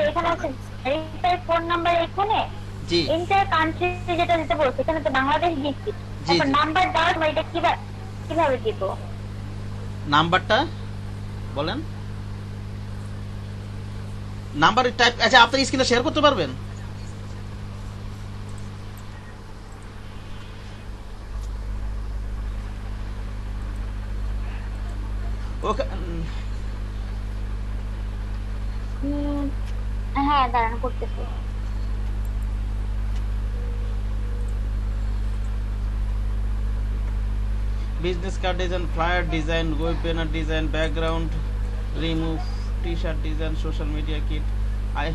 এখানে আছে verify phone number, এখানে জি ইন্টার কান্ট্রি যেটা দিতে বলছে, এখানে তো বাংলাদেশ দিচ্ছি। জি তারপর জি নাম্বার দেওয়ার সময় এটা কিভাবে দিব? নাম্বারটা বলেন, নাম্বার টাইপ। আচ্ছা, আপনি স্ক্রিনে শেয়ার করতে পারবেন? ওকে। উম, হ্যাঁ দাঁড়ান করতেছি। Business card design, flyer design, web banner design, background remove, T shirt design, social media kit. I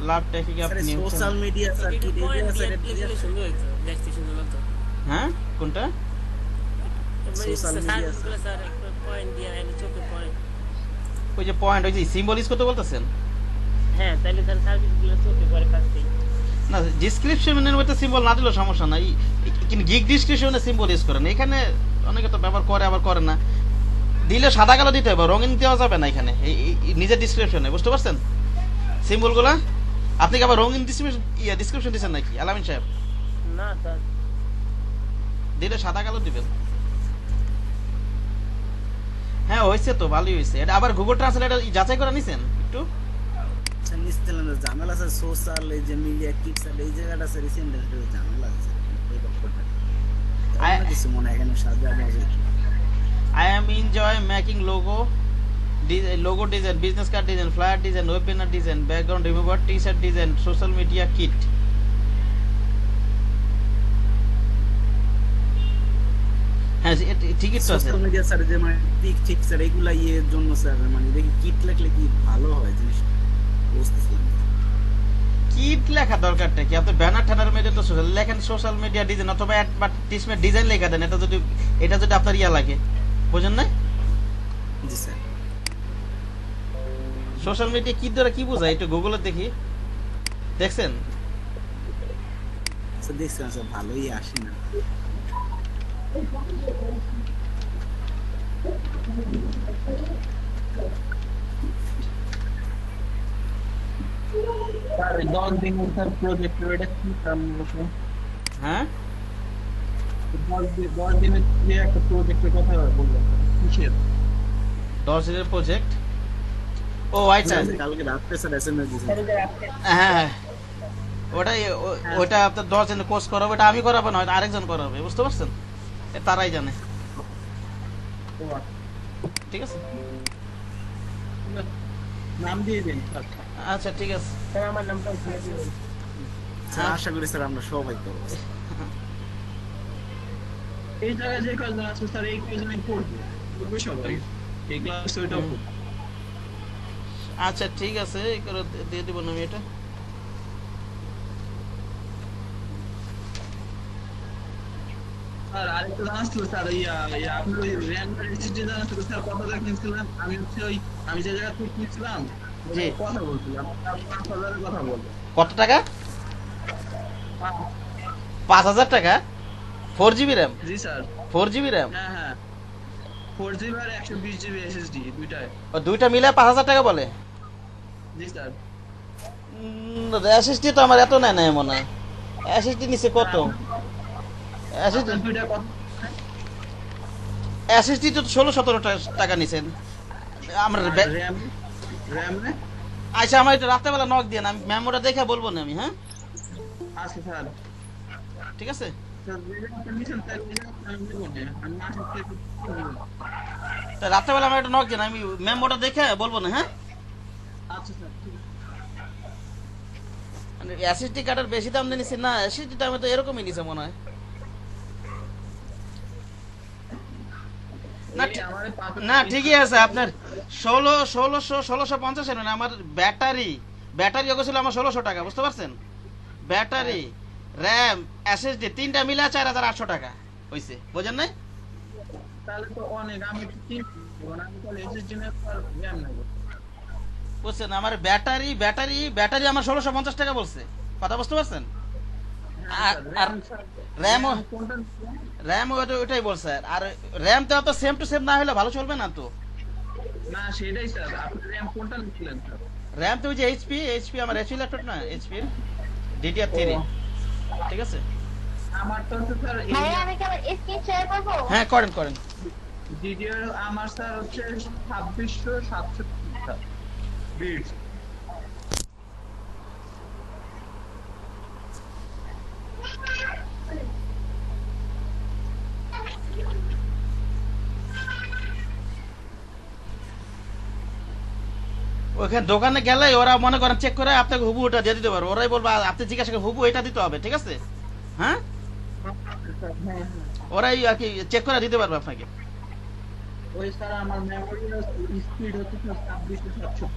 love taking up sir new. Social media sir কি পয়েন্ট ডিজাইন দিয়ে স্যার ক্লিক করলে সুন্দর হইতো, দেখতে সুন্দর লাগতো। হ্যাঁ, কোনটা? Social media, সার্ভিসগুলো স্যার একটা পয়েন্ট দিয়ে এনে চোখে পয়েন্ট। ওই যে পয়েন্ট, ওই যে সিম্বল ইউজ করতে বলতেছেন? হ্যাঁ, তাহলে স্যার সার্ভিসগুলো চোখে পড়ে কাটতেই। না, ডিসক্রিপশনের মধ্যে সিম্বল না দিলেও সমস্যা নাই, কিন্তু গিগ ডিসক্রিপশনে সিম্বল ইউজ করেন। এখানে অনেকে তো ব্যবহার করে আবার করে না। দিলে সাদা কালো দিতে হবে, রঙিন দেওয়া যাবে না এখানে নিজের ডিসক্রিপশনে, বুঝতে পারছেন সিম্বলগুলা? আপনি কি আবার রঙিন ডিসক্রিপশন দিচ্ছেন নাকি আলামিন সাহেব? না স্যার, দিলে সাদা কালো দিবেন। হ্যাঁ হয়েছে তো, ভালোই হয়েছে। এটা আবার গুগল ট্রান্সলেটর যাচাই করে নিছেন একটু? স্যার নিশ্চিত ঝামেলা স্যার সোশ্যাল এই যে মিডিয়া কিট স্যার এই জায়গাটা স্যার রিসেন্ট ঝামেলা আছে এই ব্যাপারটা। আমার কিছু মনে হয় এখানে সাজা মজা। I am enjoy making logo design, business card design, flyer design, web banner design, background remover, t-shirt design, social media kit. হ্যাঁ, ঠিকই তো আছে। সোশ্যাল মিডিয়া স্যার যে মানে ঠিক স্যার এগুলা এর জন্য স্যার মানে দেখি কিট লিখলে কি ভালো হয় জিনিসটা বুঝতেছিলাম। কিট লেখা দরকারটা কি? আপনি ব্যানার ঠ্যানার মধ্যে তো লেখেন সোশ্যাল মিডিয়া ডিজাইন অথবা অ্যাডভার্টাইজমেন্ট ডিজাইন লেখা দেন। এটা যদি আপনার ইয়া লাগে, বুঝেন না? জি স্যার। সোশ্যাল মিডিয়া কি দ্বারা কি বোঝায় একটু গুগলে দেখি, দেখছেন? স্যার দেখছেন স্যার ভালোই আসে না। স্যার 10 দিনের স্যার প্রজেক্ট এটা কি কাম বলছেন? হ্যাঁ, 10 দিনের যে একটা প্রজেক্টের কথা বললেন, কিসের? 10 দিনের প্রজেক্ট। ও আচ্ছা, কালকে রাত্রে স্যার এসএমএস দিয়েছেন। হ্যাঁ, ওটা আপনার 10 দিনের কোর্স করাবে, ওটা আমি করাবো না, হয়তো আরেকজন করাবে, বুঝতে পারছেন? তারাই জানে। ও আচ্ছা, ঠিক আছে, নাম দিয়ে দিন স্যার। আচ্ছা ঠিক আছে। স্যার আমার নামটা দিয়ে দিবেন। স্যার আশা করি স্যার আমরা সবাই করবো। এই জায়গায় যে কয়জন আছে স্যার এই কয়জনই করবে সবাই এই ক্লাস ওইটাও করবে। আচ্ছা ঠিক আছে, এই করে দিয়ে দিব না আমি এটা। স্যার আরেকটা জানাচ্ছিল স্যার আপনি ওই র্যান্ক রেজিস্ট্রি জানাচ্ছিল স্যার কথা দেখছিলাম আমি হচ্ছে ওই আমি যে জায়গা থেকে কিনছিলাম জি। কথা বলছিলাম 5,000 কথা বলবো। কত টাকা? 5,000 টাকা? 4GB RAM? জি স্যার। 4GB RAM? হ্যাঁ হ্যাঁ 4GB আর 120GB SSD দুইটাই। ও দুইটা মিলে 5,000 টাকা বলে? জি স্যার। এসএসডি তো আমার এত নেয় না মনে হয়। এসএসডি নিচে কত? আপনার দুইটা কত? এসএসডি তো 16-17 টাকা নিছেন আমরা। র্যাম র্যাম নে? আচ্ছা, আমার এটা রাত্রেবেলা নক দিয়ে না, আমি মেমোটা দেখে বলবো না আমি। হ্যাঁ আচ্ছা স্যার। ঠিক আছে। স্যার যেটা আপনি নিছেন স্যার ওইটা আমি দেব না আমি আসলে তা রাত্রেবেলা আমার এটা নক দিয়ে না, আমি মেমোটা দেখে বলবো না। হ্যাঁ, আচ্ছা স্যার ঠিক আছে। এসএসডি কার্ডের বেশি দাম দিয়ে নিছি না, এসএসডি দামে তো এরকমই নিছে মনে হয়। না এই আমারে না ঠিকই আছে আপনার 1650 এর না। আমার ব্যাটারি ওকে ছিল আমার 1600 টাকা, বুঝতে পারছেন? ব্যাটারি, র্যাম, এসএসডি তিনটা মিলে 4,800 টাকা হইছে, বুঝেন না? তাহলে তো অনেক আমি তো ঠিক মানে আমি তাহলে এসএসডি নে আর র্যাম নেব। বুঝছেন? আমার ব্যাটারি আমার 1650 টাকা বলছে, কথা বুঝতে পারছেন? আর র্যামও কোনটা ওইটাই বলছে। আর র্যাম তো আপনার সেম টু সেম না হলে ভালো চলবে না তো। না সেটাই স্যার আপনি র্যাম কোনটা নিছিলেন স্যার? র্যাম তো ওই যে এইচপি আমার এইচপি ল্যাপটপ না, এইচপির DDR3, ঠিক আছে। আমার তো হচ্ছে স্যার ভাইয়া আমি কি আবার স্ক্রিন শেয়ার করবো? হ্যাঁ করেন। ডিডিআর আমার স্যার হচ্ছে 2667 বিট। ওখানে দোকানে গেলে ওরা মনে করেন চেক করে আপনাকে হুবু ওটা দিয়ে দিতে পারবে, ওরাই বলবে আপনি জিজ্ঞাসা করেন হুবু এটা দিতে হবে, ঠিক আছে। হ্যাঁ ওরাই আর কি চেক করে দিতে পারবে আপনাকে। ওই স্যার আমার মেমোরি স্পিড হচ্ছে 2667,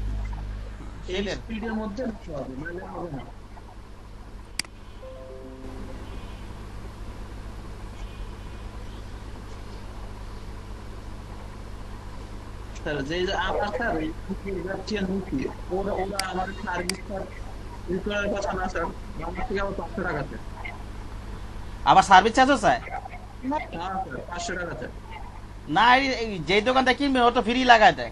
এই সেটাই। স্পিডের মধ্যে দিতে হবে, নাহলে হবে না। স্যার যে যে আমার স্যার যাচ্ছে নুকি, ওরা আমার সার্ভিস স্যার রিকোয়ার কথা না স্যার, আমার থেকে আবার 500 টাকা আছে। আবার সার্ভিস চার্জও চায়? হ্যাঁ স্যার 500 টাকা আছে। না যেই দোকানটা কিনবে ও তো ফ্রি লাগায় দেয়।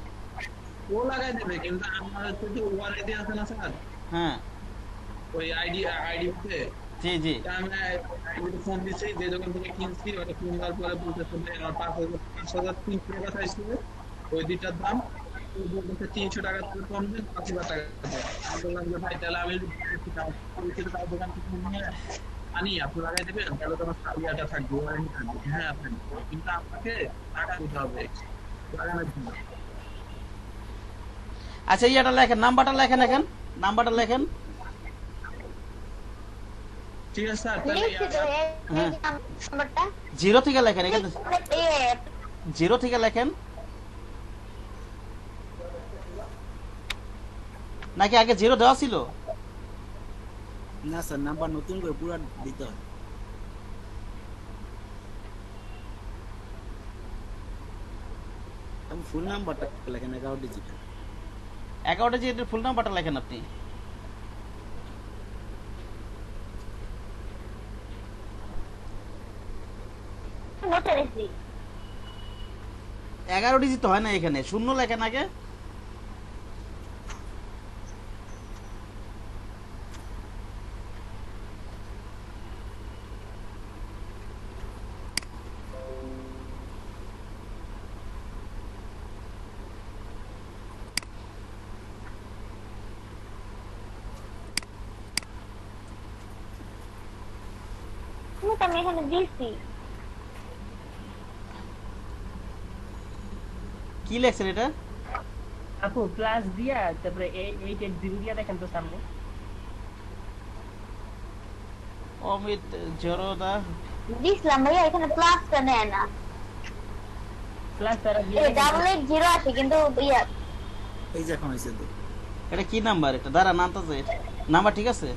ও লাগাই দেবে, কিন্তু আমার হচ্ছে যে ওয়ারেন্টি আছে না স্যার, হ্যাঁ ওই আইডিতে জি আমি আইডিতে ফোন দিচ্ছি, যে দোকান থেকে কিনছি ওটা ফোন দেওয়ার পরে বলতেছে যে আমার 5,300 টাকা চাইছিল, ওই দুইটার দাম ও বলতেছে 300 টাকা করে কম দেন, 5,000 টাকা দেন। আমি বললাম যে ভাই তাহলে আমি তার দোকান থেকে নিয়ে আনি, আপনি লাগাই দেবেন, তাহলে তোমার সারিয়াটা থাকবে, ওয়ারেন্টি থাকবে। হ্যাঁ থাকবে, কিন্তু আপনাকে টাকা দিতে হবে লাগানোর জন্য। আচ্ছা ইয়েটা লেখেন, নাম্বারটা লেখেন। ঠিক আছে স্যার, তাহলে লিখছি তো এই হ্যাঁ। নাম্বারটা। 0 থেকে লেখেন, এখানে 0 থেকে লেখেন নাকি আগে 0 দেওয়া ছিল? না স্যার, নাম্বার নতুন করে পুরো দিতে হবে। আমি ফুল নাম্বারটা লেখেন 11 ডিজিটের। 11টা যে এটার ফুল নাম্বারটা লেখেন আপনি। নোটে রেখেছি। 11 ডিজিট তো হয় না, এখানে 0 লেখেন আগে। নোট আমি এখানে দিয়েছি। কি লেখছেন এটা? আপু প্লাস দিয়া তারপরে 880 দিয়া দেখেন তো সামনে। অমিত জরদা দিছিলাম ভাইয়া, এখানে প্লাসটা নেয় না। প্লাস তারা দিয়ে এই 880 আছে কিন্তু ইয়া এই যে এখন হয়েছে তো। এটা কি নাম্বার? এটা দাঁড়া নাম তো নাম্বার ঠিক আছে।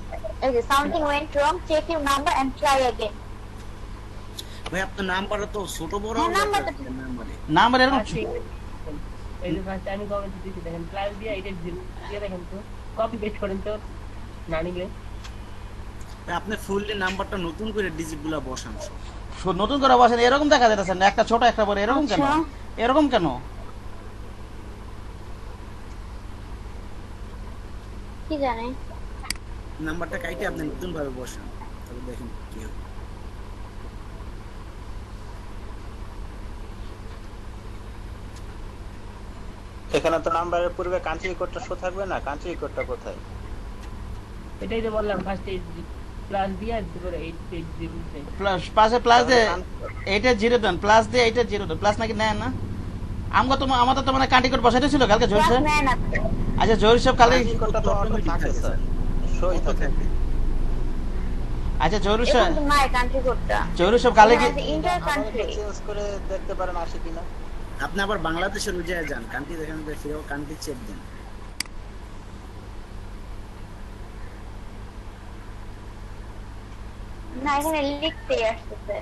এই যে something went wrong, check your number and try again. ভাই আপনার নাম্বারটা তো ছোট বড় হ্যাঁ, হয়ে নাম্বারটা যাচ্ছে নাম্বারে। নাম্বার এরকম আছে। এই যে ফার্স্ট আমি কমেন্ট দিয়েছি দেখেন, প্লাস দিয়া 880 দিয়া দেখেন তো, কপি পেস্ট করেন তো না নিলে। ভাই আপনি ফুললি নাম্বারটা নতুন করে ডিজিটগুলো বসান সব। নতুন করে বসেন, এরকম দেখা যাচ্ছে না, একটা ছোট একটা বড়, এরকম কেন? আচ্ছা। এরকম কেন? কি জানে নাম্বারটা কাইটে আপনি নতুন ভাবে বসান, তবে দেখেন কি হবে। এখানে তো নাম্বারের পূর্বে কান্ট্রি কোডটা শো থাকবে না, কান্ট্রি কোডটা কোথায়? এটাই তো বললাম ফার্স্ট প্লাস দিয়া তারপরে 880 প্লাস পাশে প্লাস দে 880 দেন, প্লাস দে 880 দেন, প্লাস নাকি নেয় না? আমাদের তো মানে কান্টি কোড বসাইতে ছিল কালকে জহির প্লাস সাহেব। নেয় না। আচ্ছা জহির সাহেব কালকে, কান্ট্রি কোডটা তো অটো থাকে স্যার, শোই থাকে। আচ্ছা জহির এখন সাহেব, তো নাই কান্ট্রি কোডটা। জহির সাহেব কালকে কি ইন্টার কান্ট্রি। চেঞ্জ করে দেখতে পারেন আসে কিনা। আপনি আবার বাংলাদেশের ওই জায়গায় যান, কান্ট্রি দেখেন, ফিরে কান্ট্রি চেক দেন। না এখানে লিখতে আসতেছে।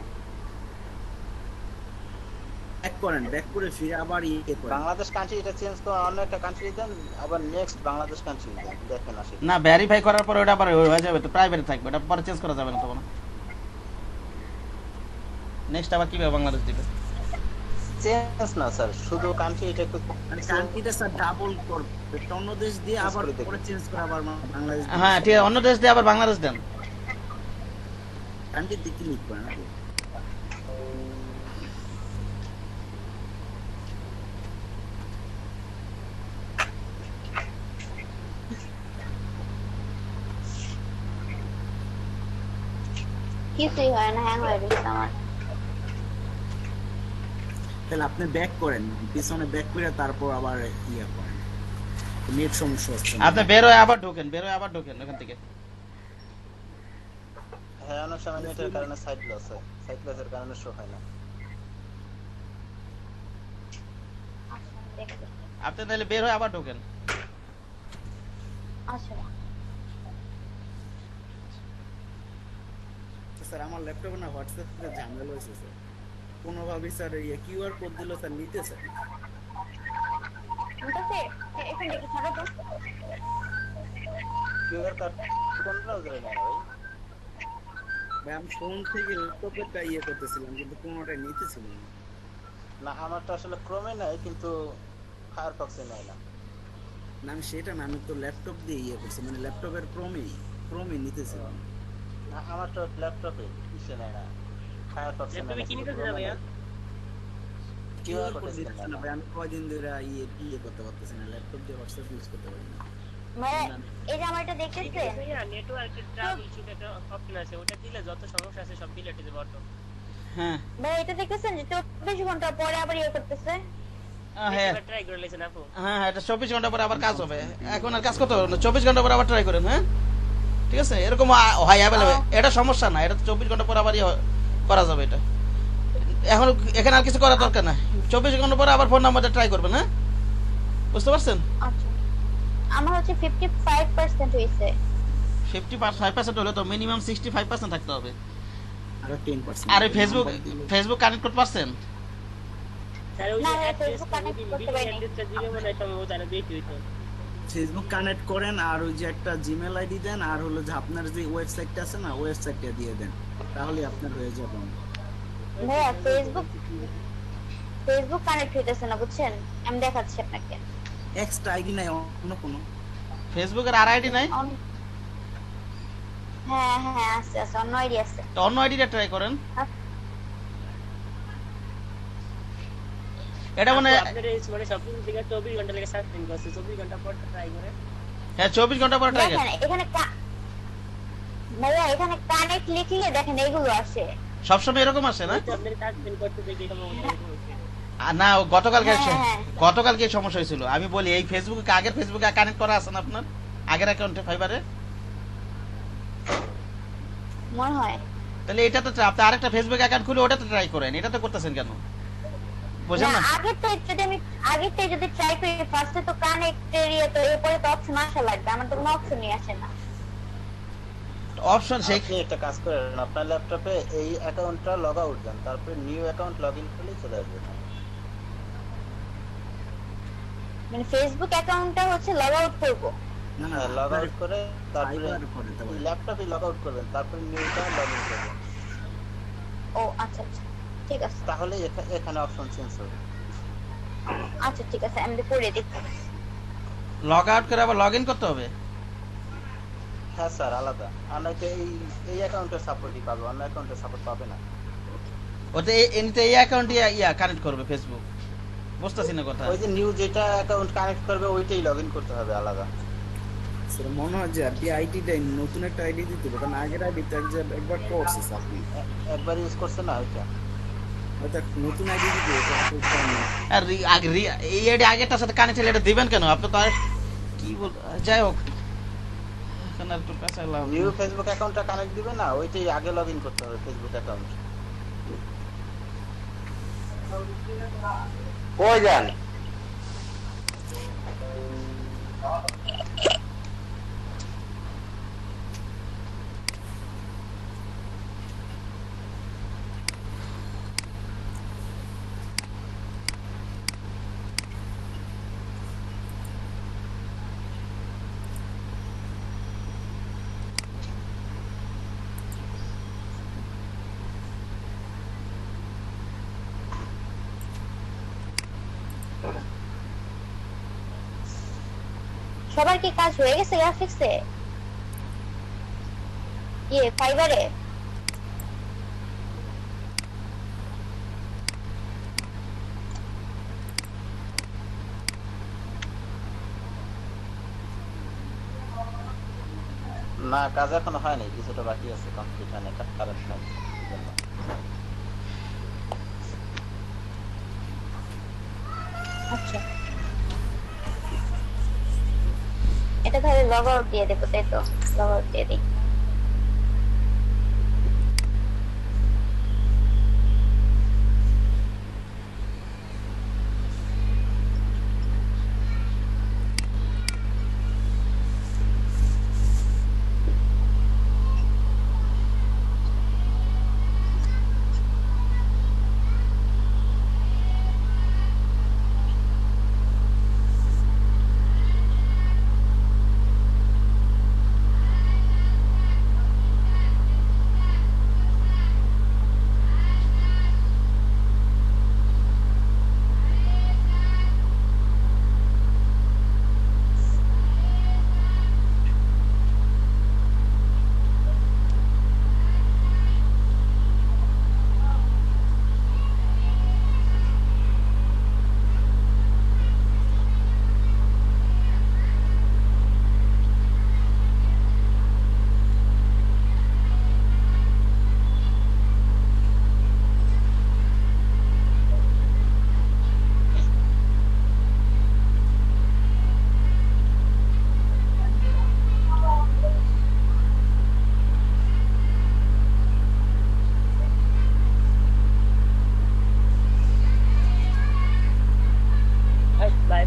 ব্যাক করে ফিরে আবার ইয়ে করেন। বাংলাদেশ কান্ট্রি এটা চেঞ্জ করে অন্য একটা কান্ট্রি দেন, আবার নেক্সট বাংলাদেশ কান্ট্রি দেন, দেখেন আসে কিনা। না ভেরিফাই করার পরে ওটা আবার হয়ে যাবে, তো প্রাইভেটে থাকবে, ওটা পরে চেঞ্জ করা যাবে না তখন। নেক্সট আবার কিভাবে বাংলাদেশ দিবে? চেঞ্জ না স্যার, শুধু কান্ট্রি এটা একটু মানে কান্ট্রিটা স্যার ডাবল করবে, একটা অন্য দেশ দিয়ে Change আবার করে দেখুন। পরে চেঞ্জ করে আবার বাংলাদেশ হ্যাঁ ঠিক আছে, অন্য দেশ দিয়ে আবার বাংলাদেশ দেন। কান্ট্রি দিয়ে ক্লিক করে না কিছুই হয় না, হ্যাং হয়ে গেছে আমার। তাহলে আপনি ব্যাক করেন, পিছনে ব্যাক করে তারপর আবার ইয়ে করেন, নেট সমস্যা হচ্ছে না। আপনি বের হয়ে আবার ঢোকেন, বের হয়ে আবার ঢোকেন ওখান থেকে। হ্যাঁ অনেক সময় নেটের কারণে সাইট লস হয়, সাইট লসের কারণে শো হয় না। আচ্ছা, আমি দেখতেছি। আপনি তাহলে বের হয়ে আবার ঢোকেন। আচ্ছা, তো স্যার আমার ল্যাপটপে না হোয়াটসঅ্যাপে ঝামেলা হয়েছে স্যার, কোনোভাবেই স্যার ইয়ে কিউআর কোড দিল স্যার নিতে স্যার। নিতেছে? এখান থেকে ছাড়ো তো। কিউআর কার্ড কোন ব্রাউজারে নেয় না ভাই? ভাই আমি ফোন থেকে ল্যাপটপেরটা ইয়ে করতেছিলাম কিন্তু কোনোটাই নিতেছিল না। না আমারটা আসলে ক্রোমে নেয় কিন্তু ফায়ারফক্সে নেয় না। না আমি সেটা না, আমি তো ল্যাপটপ দিয়ে ইয়ে করছি, মানে ল্যাপটপের ক্রোমে নিতেছিল না। না আমারটা ল্যাপটপে কিসে নেয় না, ফায়ারফক্সে নেয় ল্যাপটপে না, কি কিন্তু নিতেছে না Chrome এ ভাইয়া? নেয়। কিউআর কিউআর কোড কোড দিতেছে না ভাই, আমি কয়দিন ধরে ইয়ে করতে পারতেছি না, ল্যাপটপ দিয়ে হোয়াটসঅ্যাপ ইউজ করতে পারি না। মানে এই যে আমার এটা ঠিক দেখতেছেন, আছে ভাইয়া, নেটওয়ার্কের ট্রাবল ইস্যু একটা অপশন আছে, ওটা দিলে যত সমস্যা আছে সব ডিলিট হয়ে যাবে অটো। হ্যাঁ ভাই এটা দেখতেছেন যে 24 ঘন্টা পরে আবার ইয়ে করতেছে। হ্যাঁ ট্রাই করে লেছেন আপু। হ্যাঁ, এটা 24 ঘন্টা পরে আবার কাজ হবে। এখন আর কাজ করতে হবে না, 24 ঘন্টা পরে আবার ট্রাই করেন। হ্যাঁ ঠিক আছে, এরকম হয় অ্যাভেলেবেল, এটা সমস্যা না, এটা তো 24 ঘন্টা পরে আবার করা যাবে। এটা এখন এখানে আর কিছু করার দরকার না, 24 ঘন্টা পরে আবার ফোন নাম্বারটা ট্রাই করবেন। হ্যাঁ বুঝতে পারছেন? আচ্ছা, আমার হচ্ছে 55% হয়েছে। 55% হলে তো মিনিমাম 65% থাকতে হবে। আরো 10%। আর ফেসবুক কানেক্ট করতে পারছেন? স্যার ওই না, যে না, অ্যাড্রেস Facebook connect করতে বিলিং পারিনি। অ্যাড্রেসটা দিলে মনে হয় সম্ভবত আরো বেশি হইতো। ফেসবুক কানেক্ট করেন আর ওই যে একটা জিমেল আইডি দেন, আর হলো যে আপনার যে ওয়েবসাইটটা আছে না, ওয়েবসাইটটা দিয়ে দেন, তাহলে আপনার হয়ে যাবে। ভাইয়া ফেসবুক কানেক্ট হইতেছে না, বুঝছেন? আমি দেখাচ্ছি আপনাকে। এক্সট্রা আইডি নাই অন্য কোনো? ফেসবুকের আর আইডি নাই? হ্যাঁ হ্যাঁ আছে, অন্য আইডি আছে। তো অন্য আইডিটা ট্রাই করেন। এটা মানে আপনার এই মানে সবকিছু থেকে 24 ঘন্টা লেগে সাসপেন্ড করছে, 24 ঘন্টা পর ট্রাই করে। হ্যাঁ 24 ঘন্টা পরে ট্রাই দেখেন করেন। এখানে ভাইয়া এখানে কানেক্ট লিখলে দেখেন এইগুলো আসে। সবসময় এরকম আসে না? তো আপনার সাসপেন্ড করতে দেখি সম্ভবত এরকম হচ্ছে। না গতকালকে হ্যাঁ। গতকালকে এই সমস্যা হয়েছিল। আমি বলি এই ফেসবুকে আগের ফেসবুকে কানেক্ট করা আছে না আপনার আগের অ্যাকাউন্টে ফাইবারে? মনে হয় তাহলে এটা তো আপনি আরেকটা ফেসবুক অ্যাকাউন্ট খুলে ওটাতে ট্রাই করেন, এটা তো করতেছেন কেন বুঝেন না? আগেরটাই যদি ট্রাই করি, ফার্স্টে তো কানেক্ট এরিয়া, তো এরপরে তো অপশন আসা লাগবে, আমার তো কোনো অপশনই আসে না। অপশন সেই আপনি একটা কাজ করেন, আপনার ল্যাপটপে এই অ্যাকাউন্টটা লগ আউট দেন, তারপরে নিউ অ্যাকাউন্ট লগইন করলেই চলে আসবে। মানে ফেসবুক অ্যাকাউন্টটা হচ্ছে লগ আউট করবো। না না, হ্যাঁ লগ আউট করে তারপরে ফাইবার করে দিতে পারেন। ল্যাপটপে লগ আউট করবেন, তারপরে নিউটা লগইন করবেন, ও আচ্ছা, ঠিক আছে। তাহলে এখানে অপশন চেঞ্জ হবে। আচ্ছা ঠিক আছে, আমি করে দিচ্ছি। লগ আউট করে আবার লগ ইন করতে হবে? হ্যাঁ স্যার আলাদা, আপনাকে এই অ্যাকাউন্টের সাপোর্টই পাবে, অন্য অ্যাকাউন্টের সাপোর্ট পাবে না। ওতে এমনিতে এই অ্যাকাউন্টে কানেক্ট করবে ফেসবুক, বুঝতেছি না কথা। ওই যে নিউ যেটা অ্যাকাউন্ট কানেক্ট করবে ওইটাই লগইন করতে হবে আলাদা। স্যার মনে হয় যে আপনি আইডিটাই নতুন একটা আইডি দিতে হবে, কারণ আগের আইডিটা একবার করছে আপনি, একবার ইউজ করছেন না ওইটা। ওটা নতুন আইডি দিতে হবে, এটা করতে হবে না। আর এই আইডি আগেরটার সাথে কানেক্ট হলে এটা দিবেন কেন? আপনি তো আর কি বল, যাই হোক এখন আর একটু পেঁচাইলাম। নিউ ফেসবুক অ্যাকাউন্টটা কানেক্ট দিবে না, ওইটাই আগে লগইন করতে হবে ফেসবুক অ্যাকাউন্ট। কই যান? সবার কি কাজ হয়ে গেছে গ্রাফিক্সে? ফাইবারে? না, কাজ এখনো হয়নি, কিছুটা বাকি আছে, কমপ্লিট হয়নি, কারেন্ট নাই এই জন্য। আচ্ছা, এটা তাহলে লগ আউট দিয়ে দেবো, তাই তো? লগ আউট দিয়ে দিই।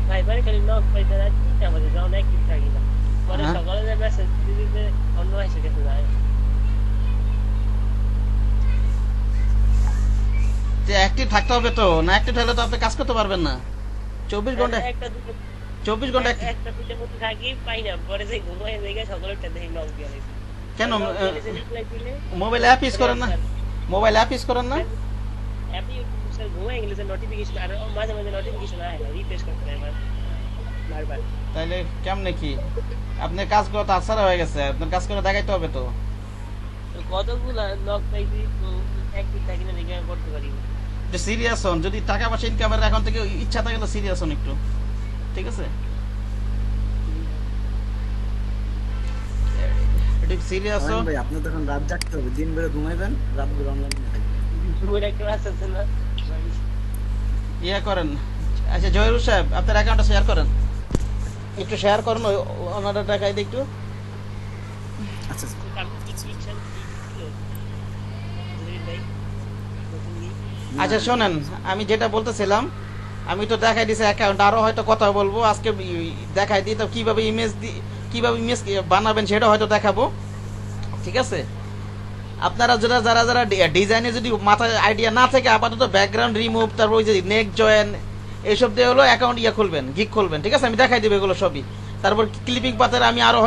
ফাইবারে খালি নক পাইতে না, আমাদের যখন অ্যাক্টিভ থাকি না, পরে হ্যাঁ। সকালে যে মেসেজ দিতে অন্য এসে গেছে যায়। অ্যাক্টিভ থাকতে হবে তো, না অ্যাক্টিভ থাকলে তো আপনি কাজ করতে পারবেন না। 24 ঘন্টা একটা দুটো 24 ঘন্টা active- একটা দুটো মতো থাকি পাই না, পরে যে ঘুমায় জায়গা সকালে উঠে দেখি নক দিয়ে দিছে। কেন নক দিয়ে দিছে, reply দিলে মোবাইল অ্যাপ ইউজ করেন না? মোবাইল অ্যাপ ইউজ করেন না? অ্যাপি স্যার ঘুমায় গেলে যে নোটিফিকেশন আর মাঝে মাঝে নোটিফিকেশন আসে না, রিফ্রেশ করতে হয় বারবার। তাইলে কেমনে কি আপনার কাজ করা তো আসারা হয়ে গেছে, আপনার কাজ করে দেখাইতে হবে তো। তো কতগুলা নক পাইছি, তো অ্যাক্টিভ থাকি না দেখে আমি করতে পারি না। যে সিরিয়াস হন, যদি টাকা পয়সা ইনকামের এখন থেকে ইচ্ছা থাকে তো সিরিয়াস হন একটু, ঠিক আছে? একটু সিরিয়াস হন। ভাই আপনি তখন রাত জাগতে হবে, দিন বেড়ে ঘুমাইবেন, রাত বেড়ে অনলাইনে থাকবেন। ওই একটা রাস্তা আছে না, ইয়া করেন। আচ্ছা জহিরুল সাহেব, আপনার অ্যাকাউন্টটা শেয়ার করেন, একটু শেয়ার করেন ওনারা টাকায় দিয়ে একটু। আচ্ছা আচ্ছা। আমি কি ফিকশন ছিল বুঝলি ভাই, নতুন কি আচ্ছা শোনেন, আমি যেটা বলতেছিলাম, আমি তো দেখাই দিছি অ্যাকাউন্ট, আরো হয়তো কথা বলবো আজকে, দেখাই দিই তো কিভাবে ইমেজ বানাবেন সেটা হয়তো দেখাবো, ঠিক আছে? আপনারা যারা যারা ডিজাইনে যদি মাথায় আইডিয়া না থাকে, আপাতত ব্যাকগ্রাউন্ড রিমুভ, তারপর ওই যে নেক জয়েন, এইসব দিয়ে হলো অ্যাকাউন্ট খুলবেন, গিগ খুলবেন, ঠিক আছে? আমি দেখাই দিব এগুলো সবই। তারপর ক্লিপিং পাতের আমি আরো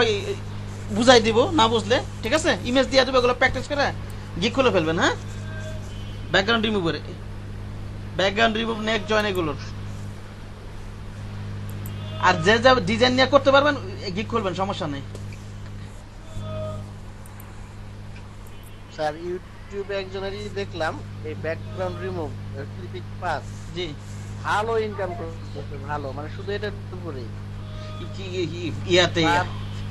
বুঝাই দিব, না বুঝলে, ঠিক আছে? ইমেজ দিয়ে দেবো, এগুলো প্র্যাকটিস করে গিগ খুলে ফেলবেন। হ্যাঁ, ব্যাকগ্রাউন্ড রিমুভ, নেক জয়েন এগুলোর। আর যে যা ডিজাইন নিয়ে করতে পারবেন গিগ খুলবেন, সমস্যা নেই। স্যার ইউটিউবে একজনেরই দেখলাম এই ব্যাকগ্রাউন্ড রিমুভ ক্লিপিং পাস, জি, ভালো ইনকাম করতেছে, ভালো, মানে শুধু এটার উপরেই। ইয়াতে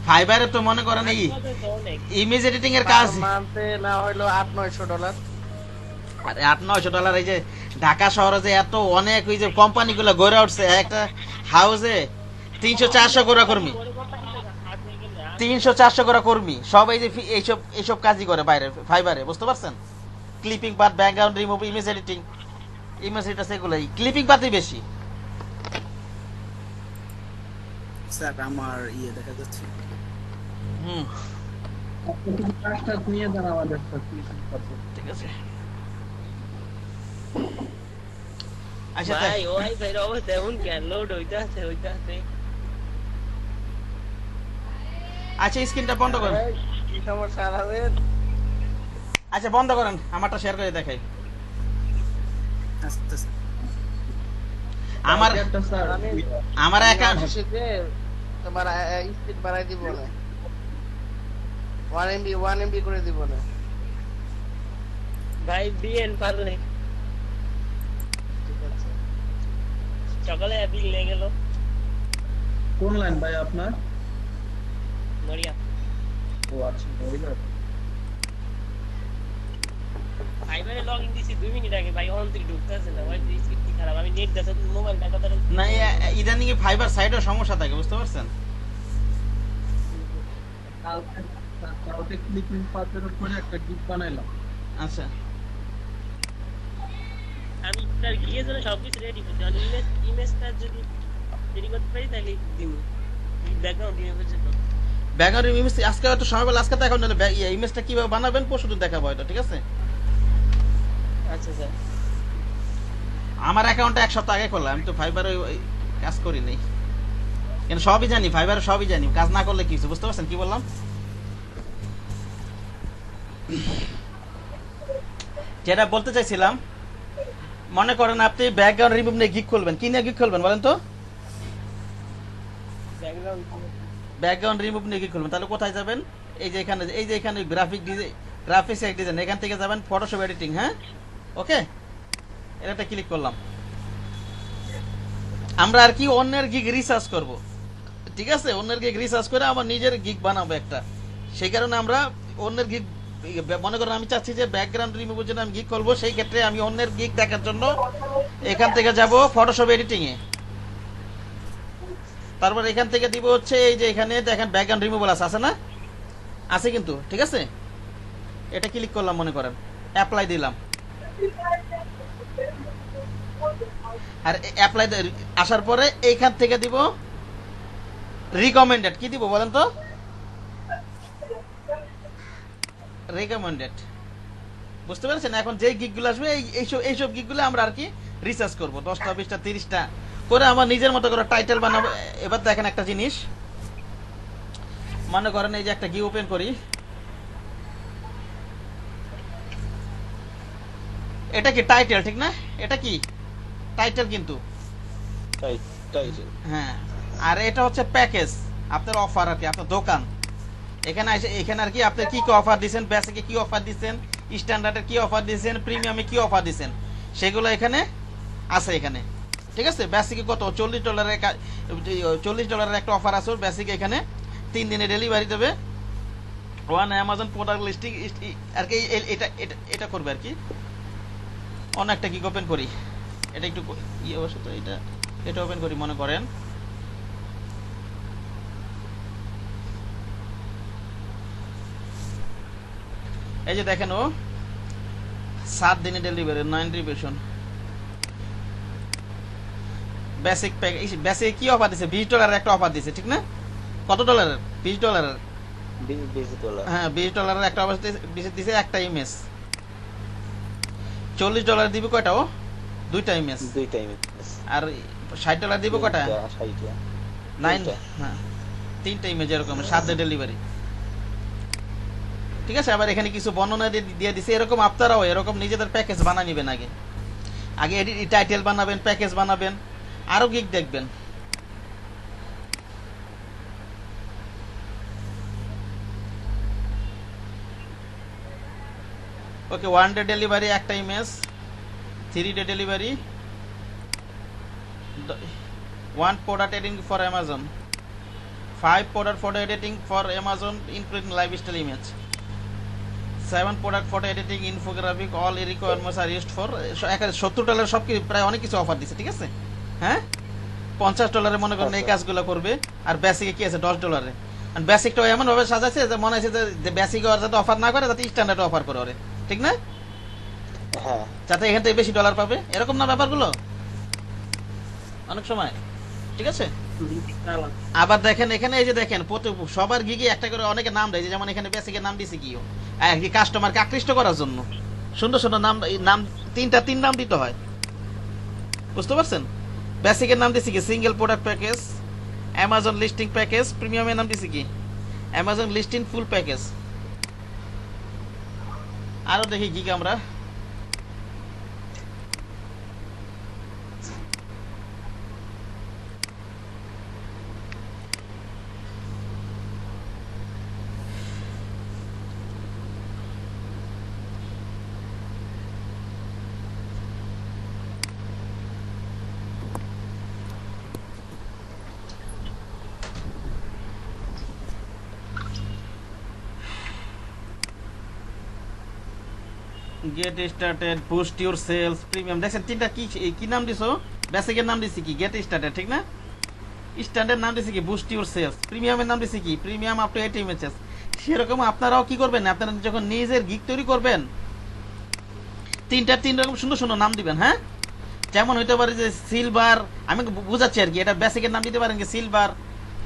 ফাইবারে তো মনে করেন এই তো অনেক ইমেজ এডিটিং এর কাজ, মান্থে না হইলো $800-900। আরে $800-900, এই যে ঢাকা শহরে যে এত অনেক ওই যে কোম্পানিগুলো গড়ে উঠছে, একটা হাউসে 300-400 করে কর্মী, 300-400 করে কর্মী, সব এই যে এইসব কাজই করে বাইরে ফাইবারে, বুঝতে পারছেন? Clipping part, background remove, image editing, সেগুলোই ক্লিপিং পার্টই বেশি। স্যার আমার দেখা যাচ্ছে। হুম, কাজটা নিয়ে দেন আমাদের সাথে। ঠিক আছে। আচ্ছা তাই ভাই ওই ভাই অবস্থা এমন কেন, লোড হইতে আছে। আচ্ছা স্ক্রিনটা বন্ধ করেন, এই, কি সমস্যা আলাদের? আচ্ছা বন্ধ করেন, আমারটা শেয়ার করে দেখাই। আচ্ছা আচ্ছা। আমার একটা স্যার আমি আমার অ্যাকাউন্ট ভাবছি যে তোমার স্পিড বাড়াই দিব না, 1 MB করে দিব না। ভাই দিয়েন পারলে। ঠিক আছে, সকালে বিল নিয়ে গেল কোন লাইন ভাই আপনার? মরিয়া। ও আচ্ছা, ওইটা। ফাইবারে লগ ইন দিছি 2 মিনিট আগে ভাই, অন থেকে ঢুকতেছে না ভাই, স্পিড কি খারাপ, আমি নেট দাসে মোবাইল টাকা ধরে না ইদানিং ফাইবার সাইডের সমস্যা থাকে, বুঝতে পারছেন? কালকে ক্লিকিং পাথের উপরে একটা গিগ বানাইলাম। আচ্ছা আমি তার গিয়ে জন্য সবকিছু রেডি করতে, আর ইমেজটা যদি রেডি করতে পারি তাহলে দিব ব্যাকগ্রাউন্ড ইমেজের জন্য। ব্যাকগ্রাউন্ড ইমেজ আজকে হয়তো সময় পেলে আজকে দেখাবো, নাহলে ইমেজটা কিভাবে বানাবেন পরশু দিন দেখাবো হয়তো, ঠিক আছে? আচ্ছা স্যার। আমার অ্যাকাউন্টটা এক সপ্তাহ আগে করলাম, আমি তো ফাইবারে ওই কাজ করি নাই, কিন্তু সবই জানি, ফাইবারে সবই জানি, কাজ না করলে কিছু, বুঝতে পারছেন কি বললাম? যেটা বলতে চাইছিলাম, মনে করেন আপনি ব্যাকগ্রাউন্ড রিমুভ নিয়ে গিগ খুলবেন, কি নিয়ে গিগ খুলবেন বলেন তো? ব্যাকগ্রাউন্ড ব্যাকগ্রাউন্ড রিমুভ নিয়ে গিগ খুলবেন, তাহলে কোথায় যাবেন? এই যে এখানে গ্রাফিক্স ডিজাইন, এখান থেকে যাবেন ফটোশপ এডিটিং। হ্যাঁ ওকে, এটা ক্লিক করলাম। আমরা আর কি অন্যের গিগ রিসার্চ করব, ঠিক আছে? অন্যের গিগ রিসার্চ করে আমার নিজের গিগ বানাবো একটা, সেই কারণে আমরা অন্যের গিগ, মনে করেন আমি চাচ্ছি যে ব্যাকগ্রাউন্ড রিমুভের জন্য আমি গিগ করবো, সেই ক্ষেত্রে আমি অন্যের গিগ দেখার জন্য এখান থেকে যাব ফটোশপ এডিটিং এ, তারপর এখান থেকে দিব হচ্ছে এই যে এখানে দেখেন ব্যাকগ্রাউন্ড রিমুভাল আছে না? আছে কিন্তু, ঠিক আছে? এটা ক্লিক করলাম, মনে করেন অ্যাপ্লাই দিলাম, আর অ্যাপ্লাই আসার পরে এইখান থেকে দিব রিকমেন্ডেড। কি দিব বলেন তো? রিকমেন্ডেড, বুঝতে পারছেন? এখন যে গিগগুলো আসবে এইসব গিগগুলো আমরা আর কি রিসার্চ করবো, 10টা 20টা 30টা করে আমার নিজের মতো করে টাইটেল বানাবো। এবার দেখেন একটা জিনিস, মনে করেন এই যে একটা গিগ ওপেন করি, এটা কি টাইটেল, ঠিক না? এটা কি টাইটেল কিন্তু, হ্যাঁ। আর এটা হচ্ছে প্যাকেজ, আপনার অফার আর কি, আপনার দোকান। এখানে আর কি আপনি কি অফার দিচ্ছেন, বেসিকে কি অফার দিচ্ছেন, স্ট্যান্ডার্ডে কি অফার দিচ্ছেন, প্রিমিয়ামে কি অফার দিচ্ছেন, সেগুলো এখানে আছে এখানে, ঠিক আছে? বেসিকে কত $40 একটা অফার আছে বেসিকে, এখানে 3 দিনে ডেলিভারি দেবে, ওয়ান অ্যামাজন প্রোডাক্ট লিস্টিং আর কি। এটা করবে আর কি। অন্য একটা গিগ ওপেন করি, এটা একটু অবশ্য তো এটা ওপেন করি, মনে করেন এই যে দেখেন ও 7 দিনে delivery, 9 revision, basic package. Basic কি অফার দিছে? $20 একটা অফার দিছে, ঠিক না? কত ডলারের? $20। হ্যাঁ, $20 একটা অফার দিছে, একটা ইমেজ। $40 দিবে কয়টা? ও 2টা ইমেজ। আর $60 দিব কয়টা? 9। হ্যাঁ, 3টা ইমেজ, এরকম 7 দিন ডেলিভারি, ঠিক আছে? আবার এখানে কিছু বর্ণনা দিয়ে দিছে, এরকম আপনারাও এরকম নিজেদের প্যাকেজ বানিয়ে নেবেন। আগে এডিট টাইটেল বানাবেন, প্যাকেজ বানাবেন, আরো গিগ দেখবেন। ওকে, 1 ডে ডেলিভারি একটা image, 3 day delivery, 1 product editing for Amazon, 5 product photo editing for Amazon including lifestyle image, 7 product photo editing, infographic, all requirements are used for $70 সব কি প্রায় অনেক কিছু অফার দিছে, ঠিক আছে? হ্যাঁ, $50 মনে করেন এই কাজগুলো করবে। আর বেসিকে কি আছে? $10। আর বেসিকটা এমন ভাবে সাজাইছে যে মনে হচ্ছে যে বেসিকে ওরা যাতে অফার না করে, যাতে স্ট্যান্ডার্ড অফার করে ওরে, ঠিক না? হ্যাঁ, যাতে এখান থেকে বেশি ডলার পাবে, এরকম না ব্যাপারগুলো অনেক সময়, ঠিক আছে? আবার দেখেন এখানে এই যে দেখেন সবার গিগে একটা করে অনেকে নাম দেয়, যেমন এখানে বেসিকের নাম দিছে কি কাস্টমারকে আকৃষ্ট করার জন্য সুন্দর সুন্দর নাম 3 নাম দিতে হয়, বুঝতে পারছেন? বেসিকের নাম দিছে কি? Single product package, Amazon listing package, প্রিমিয়ামের নাম দিছে কি? Amazon listing full package. আরো দেখি গিগ আমরা, get started, boost your sales, premium. দেখছেন তিনটা কি নাম দিছো? বেসিকের নাম দিছি কি? গেট স্টার্টেড, ঠিক না? স্ট্যান্ডার্ড নাম দিছি কি? Boost your sales. প্রিমিয়ামের নাম দিছি কি? Premium up to 80 images. সেরকম আপনারাও কি করবেন, আপনারা যখন নিজের গিগ তৈরি করবেন তিন রকম সুন্দর সুন্দর নাম দিবেন। হ্যাঁ, যেমন হইতে পারে যে সিলভার, আমি বুঝাচ্ছি আর কি। এটা বেসিকের নাম দিতে পারেন কি সিলভার,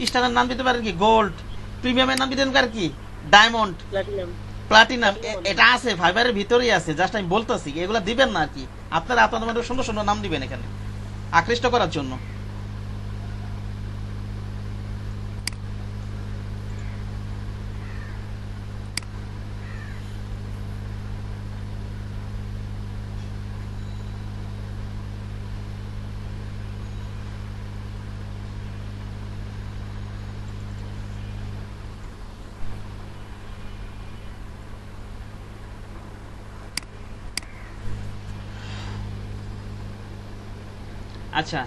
স্টারের নাম দিতে পারেন কি গোল্ড, প্রিমিয়ামের নাম দিতে পারেন কি ডায়মন্ড, প্লাটিনাম। প্লাটিনাম। এটা আছে ফাইবারের ভিতরেই আছে, জাস্ট আমি বলতেছি এগুলা দিবেন না আর কি। আপনারা আপনাদের মধ্যে সুন্দর সুন্দর নাম দিবেন এখানে আকৃষ্ট করার জন্য। আচ্ছা,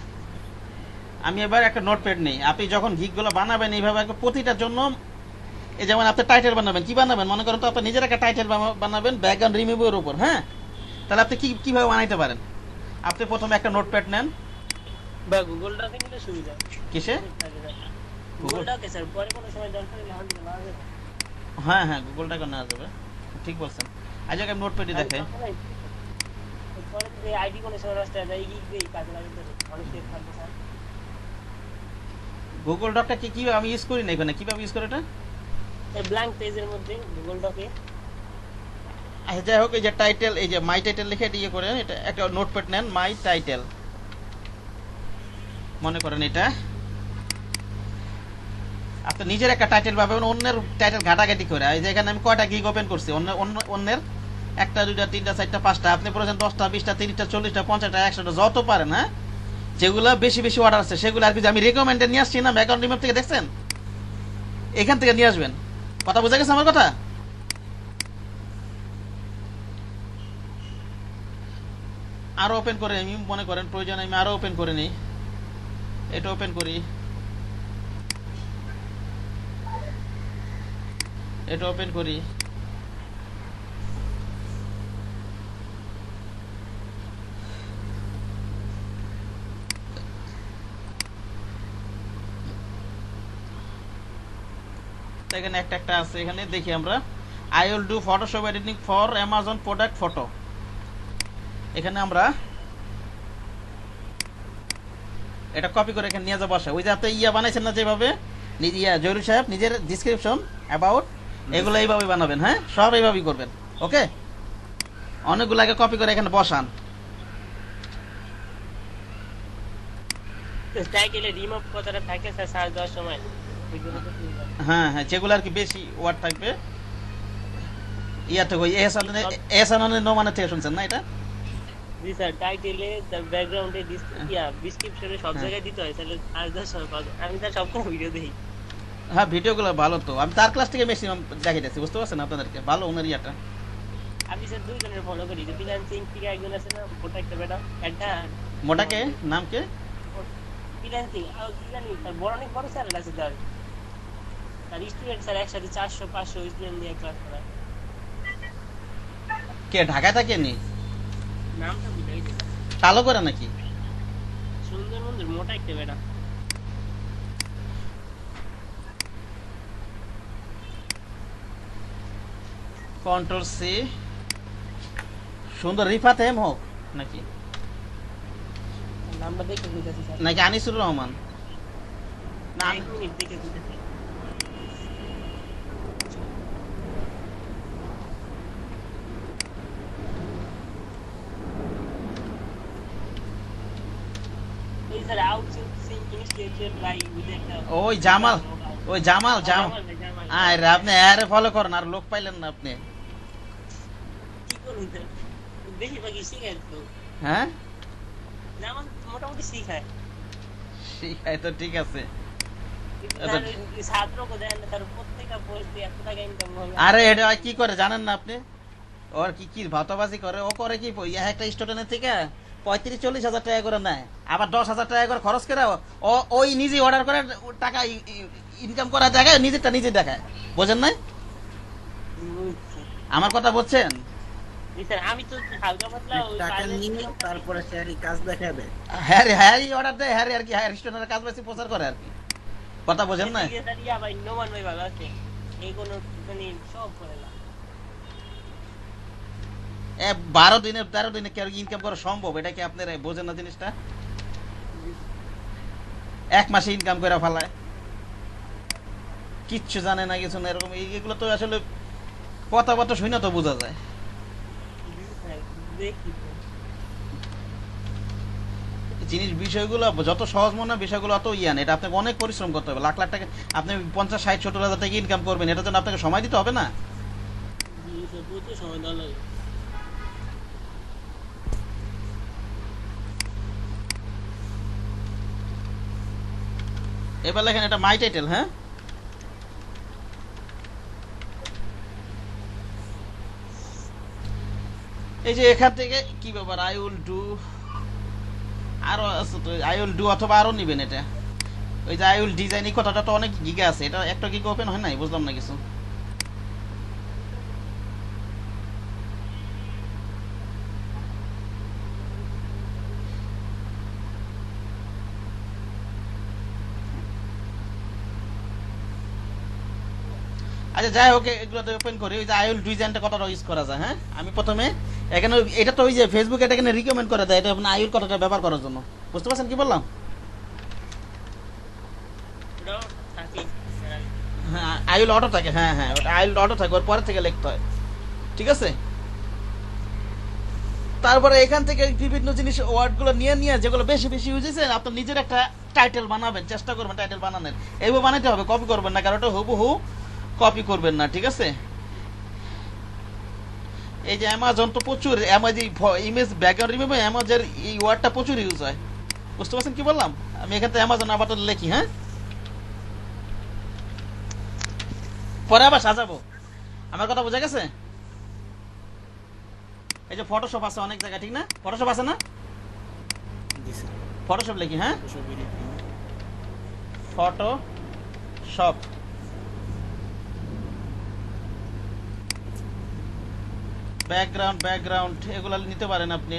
আমি এবার একটা নোটপ্যাড নেই। আপনি যখন গিকগুলো বানাবেন এইভাবে একটা প্রতিটার জন্য, এই যেমন আপনি টাইটেল বানাবেন, কি বানাবেন মনে করেন তো আপনি নিজের একটা টাইটেল বানাবেন ব্যাকগ্রাউন্ড রিমুভের উপর। হ্যাঁ, তাহলে আপনি কিভাবে বানাইতে পারেন? আপনি প্রথমে একটা নোটপ্যাড নেন। বা গুগল ডকে নিলে সুবিধা। কিসে? গুগল ডকে স্যার, পরে কোনো সময় দরকার হলে হাত দিলে না যাবে। হ্যাঁ হ্যাঁ, গুগলটাকে নেওয়া যাবে, ঠিক বলছেন। আজ আমি নোটপ্যাডই দেখে। পরে যদি আইডি কোনো সময় নষ্ট হয়ে যায়, এই গিগ দিয়ে কাজে লাগে, অনেক সেফ থাকবে স্যার। গুগল ডকটা কিভাবে আমি ইউজ করি না এখানে, কিভাবে ইউজ করে এটা? এই ব্ল্যাঙ্ক পেজের মধ্যে গুগল ডকে যাই হোক, এই যে টাইটেল, এই যে মাই টাইটেল লিখে দিয়ে করে এটা একটা নোটপ্যাড নেন, মাই টাইটেল মনে করেন। এটা আপনি নিজের একটা টাইটেল পাবেন, অন্যের টাইটেল ঘাটাঘাটি করে। এই যে এখানে আমি কয়টা গিগ ওপেন করছি, অন্যের একটা, দুইটা, তিনটা, চারটা, পাঁচটা, আপনি পড়েছেন 10টা, 20টা, 30টা, 40টা, 50টা, 100টা, যত পারেন। হ্যাঁ, যেগুলো বেশি বেশি অর্ডার আছে সেগুলো আর কি আমি রেকমেন্ডে নিয়ে আসছি না, অ্যাকাউন্ট রিমুভ থেকে দেখছেন, এখান থেকে নিয়ে আসবেন। কথা বোঝা গেছে আমার কথা? আরো ওপেন করে আমি মনে করেন প্রয়োজন, আমি আরো ওপেন করে নিই। এটা ওপেন করি, এটা ওপেন করি। এখানে একটা একটা আছে, এখানে দেখি আমরা I will do Photoshop editing for Amazon product photo. এখানে আমরা এটা কপি করে এখানে নিয়ে যাবো। ওই যে আপনি বানাইছেন না যেভাবে, জহিরুল সাহেব নিজের ডিসক্রিপশন অ্যাবাউট এগুলো এইভাবে বানাবেন। হ্যাঁ, সব এইভাবেই করবেন। ওকে, অনেকগুলো আগে কপি করে এখানে বসান। টাইটেলে রিমুভ কথাটা থাকে স্যার সার্চ দেওয়ার সময়। হ্যাঁ হ্যাঁ, যেগুলো আর কি বেশি ওয়ার্ড থাকবে। থেকে ওই এহসানের নো মানে থেকে শুনছেন না এটা? জি স্যার, টাইটেলে ব্যাকগ্রাউন্ডে ডেসক্রিপশনে সব জায়গায় দিতে হয়, তাহলে সার্চ দেওয়ার সময় পাওয়া যায়। আমি তার সবসময় ভিডিও দেখি। হ্যাঁ, ভিডিওগুলো ভালো তো, আমি তার ক্লাস থেকে ম্যাক্সিমাম দেখাইতেছি, বুঝতে পারছেন আপনাদেরকে, ভালো ওনার ইয়াটা। আমি স্যার দুইজনের ফলো করি, যে ফ্রিল্যান্সিং থেকে একজন আছে না, মোটা একটা বেটা, একটা মোটাকে নাম কে? ফ্রিল্যান্সিং আর কি জানি তার বড়, অনেক বড় স্যার আছে তার। তার স্টুডেন্ট স্যার একসাথে 400-500 স্টুডেন্ট নিয়ে ক্লাস করায়। কে ঢাকায় থাকে নি? নামটা বুঝাই দিই। কালো করে নাকি? সুন্দর মন্দির, মোটা একটা বেটা। কন্ট্রোল সি, সুন্দর রিফাত এম হোক নাকি, নামটা দেখে বুঝাচ্ছি স্যার। নাকি আনিসুর রহমান? না, এক মিনিট দেখে বুঝাচ্ছি। এই sir outsourcing initiative by with একটা ওই জামাল, ওই জামাল আরে আপনি আরে ফলো করেন, আর লোক পাইলেন না আপনি। কি করুন স্যার, বেশিরভাগই শিখায় তো। হ্যাঁ, জামাল মোটামুটি শিখায়। শিখায় তো, ঠিক আছে। ছাত্রকে দেন না, তার প্রত্যেকটা পোস্ট দিয়ে 100 টাকা ইনকাম হবে। আরে এটা কি করে জানেন না আপনি? ওর কি ভাতাবাজি করে, ও করে কি একটা স্টুডেন্টের থেকে 35-40 হাজার টাকা করে নেয়, আবার 10,000 টাকা করে খরচ করে ওই নিজে অর্ডার করে টাকা ইনকাম করা জায়গায় নিজেরটা নিজে দেখায়। বোঝেন নাই আমার কথা? বলছেন স্যার আমি তো হালকা পাতলা ওই টাকা বাইরে নিয়ে তারপরে সে আর কি কাজ দেখাবে। হ্যারি অর্ডার দেয়, হ্যারি আর কি হ্যারি স্টোনের কাজ বেশি প্রচার করে আর কি, কথা বোঝেন না? ইয়া ভাই নোমান ভাই ভালো আছে, এই কোন মানে সব করে না। 12 দিনে 13 দিনে কি আর ইনকাম করা সম্ভব? এটা কি আপনারা বোঝেন না জিনিসটা? 1 মাসে ইনকাম করে ফেলায়, কিচ্ছু জানে না কিছু না, এরকম এগুলো তো আসলে কথাবার্তা শুনে তো বোঝা যায়। দেখি তো। জিনিস বিষয়গুলো যত সহজ মনে হয় বিষয়গুলো অত ইয়ান, এটা আপনাকে অনেক পরিশ্রম করতে হবে, লাখ লাখ টাকা আপনি 50-60-70 হাজার টাকা ইনকাম করবেন, এটার জন্য আপনাকে সময় দিতে হবে না? প্রচুর সময় দেওয়া লাগে। এবার লেখেন এটা মাই টাইটেল, হ্যাঁ এই যে এখান থেকে কি ব্যাপার, আই উইল ডু, আরো আছে তো আই উইল ডু অথবা আরো নিবেন এটা, ওই যে আই উইল ডিজাইন এই কথাটা তো অনেক গিগা আছে, এটা একটা গিগা ওপেন হয় নাই, বুঝলাম না কিছু। আচ্ছা যাই হোক, এগুলো ওপেন করি। ওই যে আই উইল ডিজাইনটা কতটা ইউজ করা যায়, হ্যাঁ আমি প্রথমে এখানে এটা তো ওই যে ফেসবুক এটা এখানে রিকমেন্ড করে দেয়, এটা আপনি আই উইল কথাটা ব্যবহার করার জন্য, বুঝতে পারছেন কি বললাম? ওটাও থাকে। হ্যাঁ আই উইল অটো থাকে, হ্যাঁ হ্যাঁ ওটা আই উইল অটো থাকে, ওর পরে থেকে লিখতে হয়, ঠিক আছে? তারপরে এখান থেকে বিভিন্ন জিনিস ওয়ার্ডগুলো নিয়ে নিয়ে যেগুলো বেশি বেশি ইউজ হয়েছে আপনার নিজের একটা টাইটেল বানাবেন, চেষ্টা করবেন টাইটেল বানানোর, এইভাবে বানাতে হবে, কপি করবেন না, কারণ ওটা হুবহু কপি করবেন না, ঠিক আছে? এই যে অ্যামাজন তো প্রচুর ইমেজ ব্যাকগ্রাউন্ড রিমুভ অ্যামাজের এই ওয়ার্ডটা প্রচুর ইউজ হয়, বুঝতে পারছেন কি বললাম? আমি এখান থেকে অ্যামাজন আবার লিখি, হ্যাঁ পরে আবার সাজাবো, আমার কথা বোঝা গেছে? এই যে ফটোশপ আছে অনেক জায়গায়, ঠিক না? ফটোশপ আছে না? ফটোশপ লিখি, হ্যাঁ ফটোশপ, ব্যাকগ্রাউন্ড এগুলো নিতে পারেন আপনি।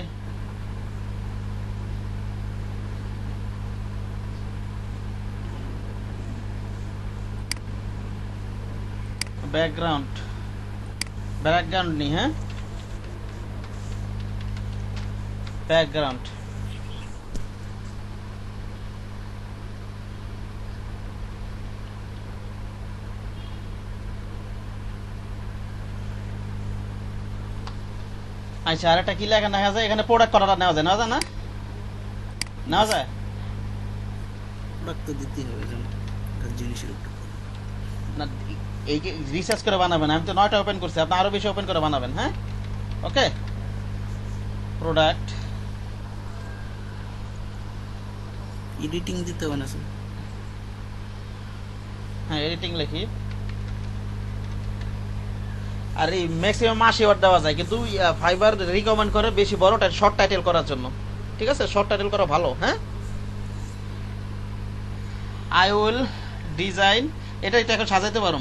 ব্যাকগ্রাউন্ড নি, হ্যাঁ ব্যাকগ্রাউন্ড, আচ্ছা আর একটা কি লেখা নেওয়া যায় এখানে, প্রোডাক্ট করাটা নেওয়া যায়, নেওয়া যায় না? নেওয়া যায় প্রোডাক্ট তো দিতেই হবে, যেমন একটা জিনিসের উপর না, এই রিসার্চ করে বানাবেন, আমি তো 9টা ওপেন করছি, আপনি আরো বেশি ওপেন করে বানাবেন, হ্যাঁ ওকে। প্রোডাক্ট এডিটিং দিতে হবে না স্যার? হ্যাঁ এডিটিং লিখি, আর এই ম্যাক্সিমাম 80 ওয়ার্ড দেওয়া যায়, কিন্তু ফাইবার রিকমেন্ড করে বেশি বড় শর্ট টাইটেল করার জন্য, ঠিক আছে? শর্ট টাইটেল করা ভালো, হ্যাঁ। আই উইল ডিজাইন এটা এখন সাজাইতে পারো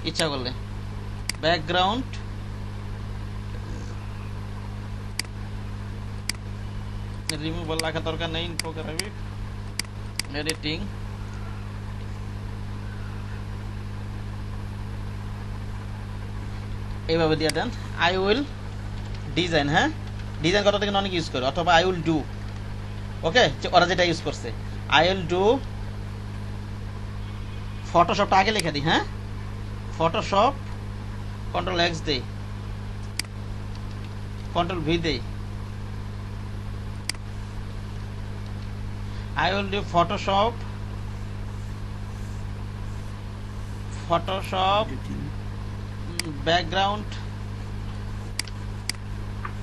ইচ্ছা করলে, ব্যাকগ্রাউন্ড রিমুভাল রাখা দরকার নেই, ইনফোগ্রাফিক এডিটিং, এইভাবে দিয়ে দেন আই উইল ডিজাইন, হ্যাঁ ডিজাইন কথা থেকে অনেক ইউজ করে, অথবা আই উইল ডু, ওকে ওরা যেটা ইউজ করছে আই উইল ডু, ফটোশপটা আগে লিখে দিই, হ্যাঁ ফটোশপ কন্ট্রোল এক্স দেই, কন্ট্রোল ভি দেই, I will do Photoshop background,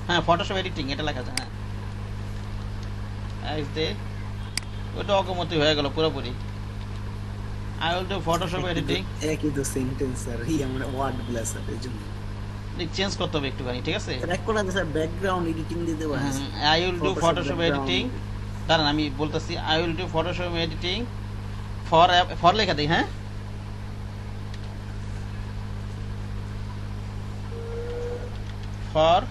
হ্যাঁ Photoshop editing এটা লেখা আছে, হ্যাঁ ওটা অগমতি হয়ে গেল পুরোপুরি। I will do Photoshop editing, একই তো সেন্টেন্স স্যার, এই আমরা ওয়ার্ড গুলা স্যার এর জন্য চেঞ্জ করতে হবে একটুখানি, ঠিক আছে? এক করে স্যার ব্যাকগ্রাউন্ড এডিটিং দিতে পারেন। I will do Photoshop editing, দাঁড়ান আমি বলতেছি I will do Photoshop editing for লেখা দিই, হ্যাঁ for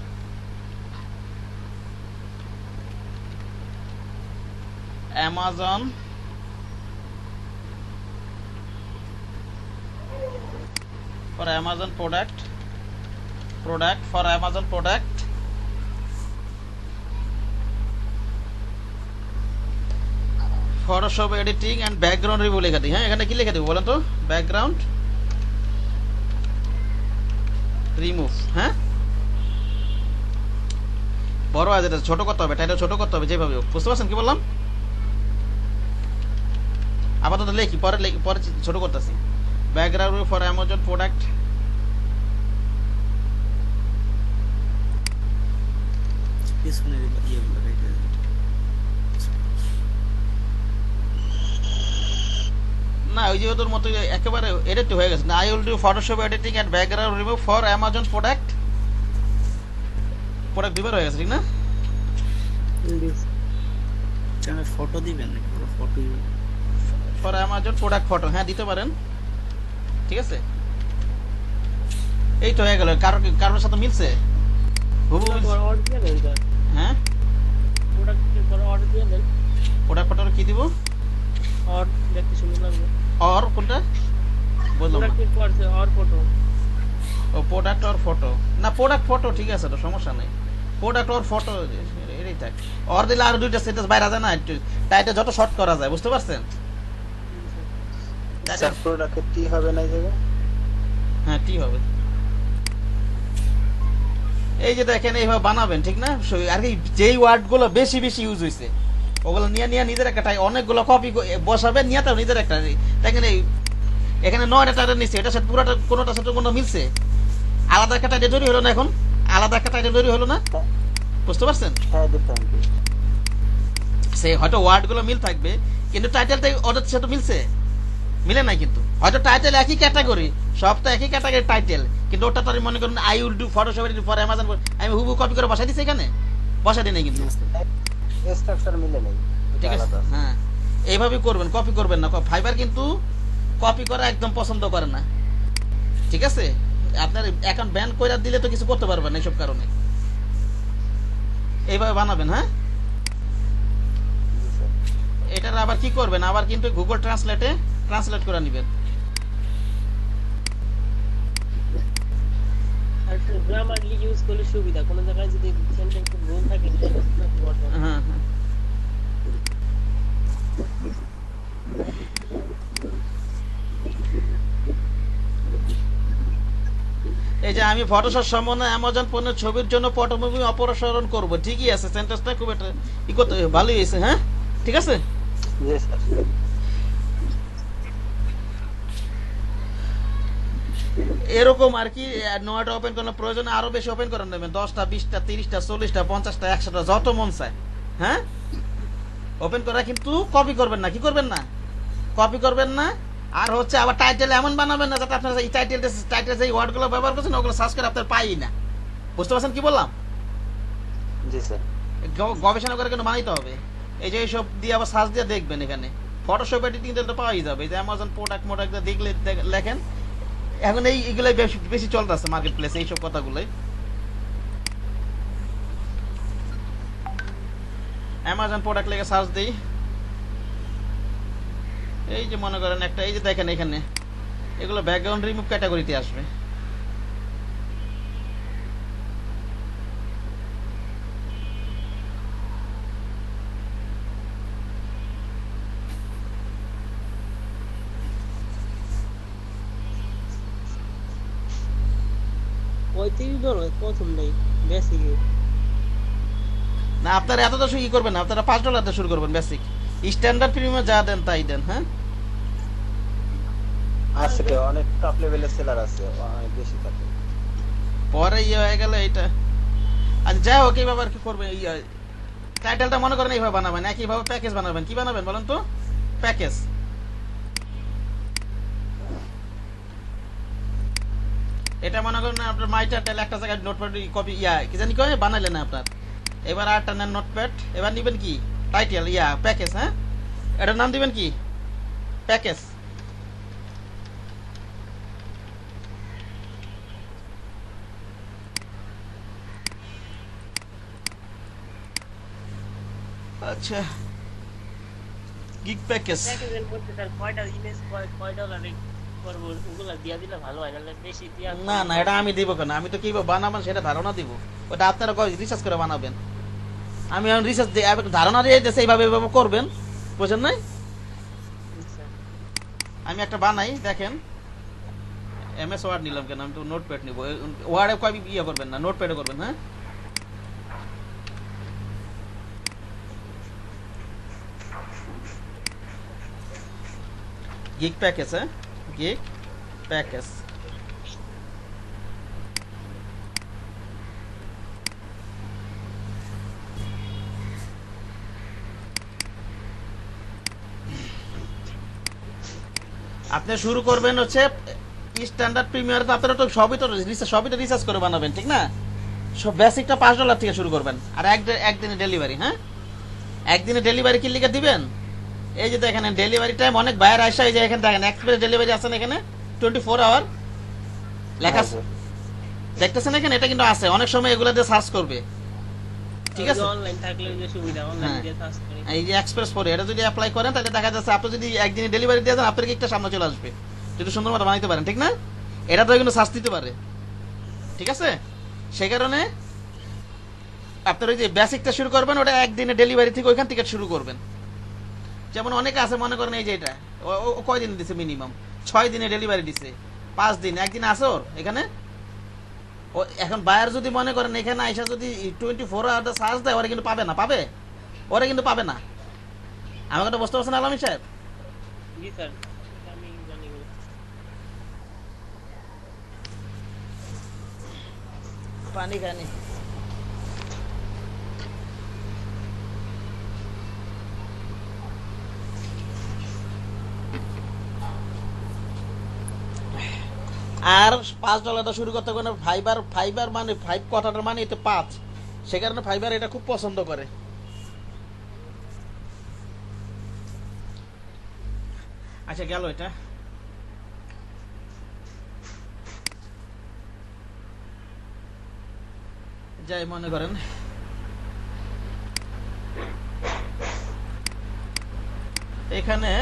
Amazon product for Amazon product Photoshop editing and background review লেখা দিই হ্যাঁ এখানে কি লিখে দেব বলেন তো background remove হ্যাঁ বড় আছে এটা ছোট করতে হবে টাইটেল ছোট করতে হবে যেভাবে হোক বুঝতে পারছেন কি বললাম আপাতত লিখি পরে ছোট করতেছি background review for Amazon product পিছনের ইয়েগুলো রেখে দেন। না ওই যে ওদের মতো একেবারে এডিট হয়ে গেছে না I will do Photoshop editing and background remove for Amazon product দুবার হয়ে গেছে ঠিক না এখানে ফটো দিবেন নাকি পুরো photo for Amazon product photo হ্যাঁ দিতে পারেন ঠিক আছে এই তো হয়ে গেল কারোর সাথে মিলছে হুবহু মিলছে। অর্ডার দিয়ে দেন স্যার হ্যাঁ প্রোডাক্টের পরে অর্ডার দিয়ে দেন প্রোডাক্ট ফটো কি দিব অর দেখতে সুন্দর লাগবে আর কোনটা বললাম না প্রোডাক্টের পর অর ফটো ও প্রোডাক্ট আর ফটো না প্রোডাক্ট ফটো ঠিক আছে তো সমস্যা নেই প্রোডাক্ট আর ফটো এটাই থাক আর দিলে আর দুইটা সেন্টেন্স বাইরে যায় না টাইটেল যত শর্ট করা যায় বুঝতে পারছেন স্যার প্রোডাক্টের টি হবে না এই জায়গায় হ্যাঁ টি হবে এই যে দেখেন এইভাবে বানাবেন ঠিক না আর কি যেই ওয়ার্ড গুলো বেশি বেশি ইউজ হয়েছে ওগুলো নিয়ে নিজের একটা অনেকগুলো কপি বসাবেন নিয়ে তাও নিজের একটা দেখেন এই এখানে 9টা টাইটেল নিচ্ছে এটা সাথে পুরোটা কোনোটার সাথে কোনো মিলছে আলাদা একটা টাইটেল তৈরি হলো না এখন আলাদা একটা টাইটেল তৈরি হলো না বুঝতে পারছেন হ্যাঁ ডিফারেন্ট সে হয়তো ওয়ার্ড গুলো মিল থাকবে কিন্তু টাইটেলটা ওদের সাথে মিলছে মিলে নাই কিন্তু হয়তো টাইটেল একই ক্যাটাগরি সবটা একই ক্যাটাগরি টাইটেল কিন্তু ওটা তো মনে করুন I will do Photoshop editing for Amazon আমি হুবহু কপি করে বসাই দিছি এখানে বসাই দিই নাই কিন্তু স্ট্রাকচার মিলে নেই ঠিক আছে হ্যাঁ এইভাবে করবেন কপি করবেন না ফাইবার কিন্তু কপি করা একদম পছন্দ করে না ঠিক আছে আপনার অ্যাকাউন্ট ব্যান করে দিলে তো কিছু করতে পারবেন না এইসব কারণে এইভাবে বানাবেন হ্যাঁ এটার আবার কি করবেন আবার কিন্তু গুগল ট্রান্সলেটে ট্রান্সলেট করে নেবেন আর গ্রামারলি ইউজ করলে সুবিধা কোন জায়গায় যদি সেন্টেন্সে ভুল থাকে হ্যাঁ হ্যাঁ এই যে আমি ফটোশপ সম্বন্ধে অ্যামাজন পণ্যের ছবির জন্য পটভূমি অপসারণ করব ঠিকই আছে সেন্টেন্সটা খুব একটা ই করতে ভালোই হয়েছে হ্যাঁ ঠিক আছে জি স্যার এরকম আর কি নয়টা ওপেন করার প্রয়োজন আরো বেশি ওপেন করে নেবেন 10টা 20টা 30টা 40টা 50টা 100টা যত মন চায় হ্যাঁ ওপেন করা কিন্তু কপি করবেন না কি করবেন না কপি করবেন না আর হচ্ছে আবার টাইটেল এমন বানাবেন না যাতে আপনার এই টাইটেল যে ওয়ার্ডগুলো ব্যবহার করছেন ওগুলো সার্চ করে আপনার পাই না বুঝতে পারছেন কি বললাম জি স্যার গবেষণা করে কিন্তু বানাইতে হবে এই যে এইসব দিয়ে আবার সার্চ দিয়ে দেখবেন এখানে ফটোশপ এডিটিং তো পাওয়াই যাবে এই যে অ্যামাজন প্রোডাক্ট দেখলে লেখেন এখন এইগুলাই বেশি চলতেছে মার্কেট প্লেসে এইসব কথাগুলোই অ্যামাজন প্রোডাক্ট লেগে সার্চ দিই এই যে মনে করেন একটা এই যে দেখেন এখানে এগুলো ব্যাকগ্রাউন্ড রিমুভ ক্যাটাগরিতে আসবে প্রথম নেই বেসিক না আপনারা এত তো ই করবেন না আপনারা $5 দিয়ে শুরু করবেন বেসিক স্ট্যান্ডার্ড প্রিমিয়াম যা দেন তাই দেন হ্যাঁ আসলে অনেক টপ লেভেলের সেলার আছে অনেক বেশি থাকে পরে ইয়ে হয়ে গেল এইটা আচ্ছা যাই হোক এইভাবে আর কি করবেন টাইটেলটা মনে করেন এইভাবে বানাবেন একইভাবে প্যাকেজ বানাবেন কি বানাবেন বলেন তো প্যাকেজ এটা মনে করেন আপনার মাই টাইটেল একটা জায়গায় নোটপ্যাড কপি কি জানি কয় বানাইলেন আপনার এবার আরটা নেন নোটপ্যাড এবার নেবেন কি টাইটেল প্যাকেজ হ্যাঁ এটার নাম দিবেন কি প্যাকেজ আচ্ছা গিগ প্যাকেজ প্যাকেজের মধ্যে স্যার কয়টা ইমেজ কয় ডলারে করবো ওগুলা দিয়া দিলে ভালো হয় নাহলে বেশি দিয়া না না এটা আমি দিব কেন আমি তো কিভাবে বানাবেন সেটা ধারণা দিব ওটা আপনারা রিসার্চ করে বানাবেন আমি রিসার্চ ধারণা দিয়ে দিয়েছি এইভাবে এইভাবে করবেন বুঝেন নাই আমি একটা বানাই দেখেন এমএস ওয়ার্ড নিলাম কেন আমি তো নোটপ্যাড নিব ওয়ার্ডে কয় ইয়ে করবেন না নোটপ্যাডে করবেন হ্যাঁ গিগ প্যাকেজ হ্যাঁ গিগ প্যাকেজ আপনি শুরু করবেন হচ্ছে স্ট্যান্ডার্ড প্রিমিয়ার তো আপনারা তো সবই তো রিসার্চ করে বানাবেন ঠিক না সব বেসিকটা $5 থেকে শুরু করবেন আর একদিনে ডেলিভারি হ্যাঁ একদিনে ডেলিভারি কি লিখে দিবেন এই যে দেখেন ডেলিভারি টাইম অনেক বাইরে আসা এই যে এখানে দেখেন এক্সপ্রেস ডেলিভারি আছে না এখানে 24 আওয়ার লেখা দেখতেছেন এখানে এটা কিন্তু আছে অনেক সময় এগুলা দিয়ে সার্চ করবে ঠিক আছে অনলাইন থাকলে যে সুবিধা অনলাইন দিয়ে সার্চ করে এই যে এক্সপ্রেস ফর এটা যদি অ্যাপ্লাই করেন তাহলে দেখা যাচ্ছে আপনি যদি একদিনে ডেলিভারি দিয়ে দেন আপনার কি একটা সামনে চলে আসবে যদি সুন্দর মতো বানাইতে পারেন ঠিক না এটা তো কিন্তু সার্চ দিতে পারে ঠিক আছে সেই কারণে আপনার ওই যে বেসিকটা শুরু করবেন ওটা একদিনে ডেলিভারি থেকে ওইখান থেকে শুরু করবেন যেমন অনেকে আছে মনে করেন এই যে এটা ও কয়দিন দিছে মিনিমাম 6 দিনে ডেলিভারি দিছে 5 দিন একদিন আছে ওর এখানে ও এখন বায়ার যদি মনে করেন এখানে আইসা যদি 24 আওয়ার সার্চ দেয় ওরা কিন্তু পাবে না ওরা কিন্তু পাবে না আমাকে তো বুঝতে পারছেন আলামী সাহেব জি স্যার আমি জানি পানি খানি আর $5 শুরু করতে কোনো ফাইবার মানে 5 কোয়ার্টার মানে এতে 5 সে কারণে ফাইবার এটা খুব পছন্দ করে আচ্ছা গেল এটা যাই মনে করেন এখানে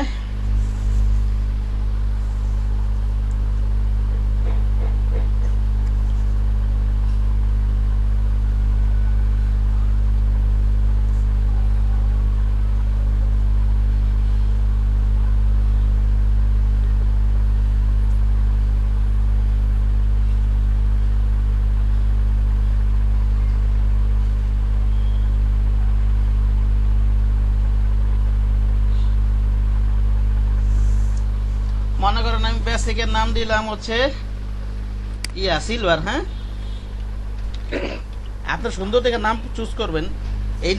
মনে করেন আমি বেসিকের নাম দিলাম হচ্ছে সিলভার হ্যাঁ আপনার সুন্দর দেখে নাম চুজ করবেন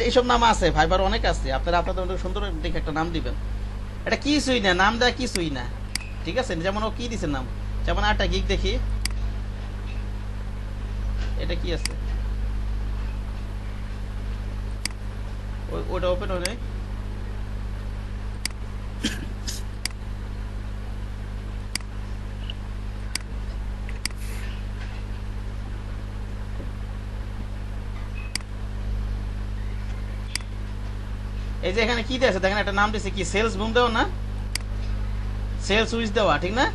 এইসব নাম আছে ফাইবার অনেক আছে আপনারা আপনাদের সুন্দর দেখে একটা নাম দিবেন এটা কিছুই না নাম দেওয়া কিছুই না ঠিক আছে যেমন ও কি দিছে নাম যেমন একটা গিগ দেখি এটা কি আছে ওটা ওপেন হলে এই যে এখানে কি দিয়েছে দেখেন একটা নাম দিয়েছে কি সেলস বুম দেওয়া না সেলস উইচ দেওয়া ঠিক না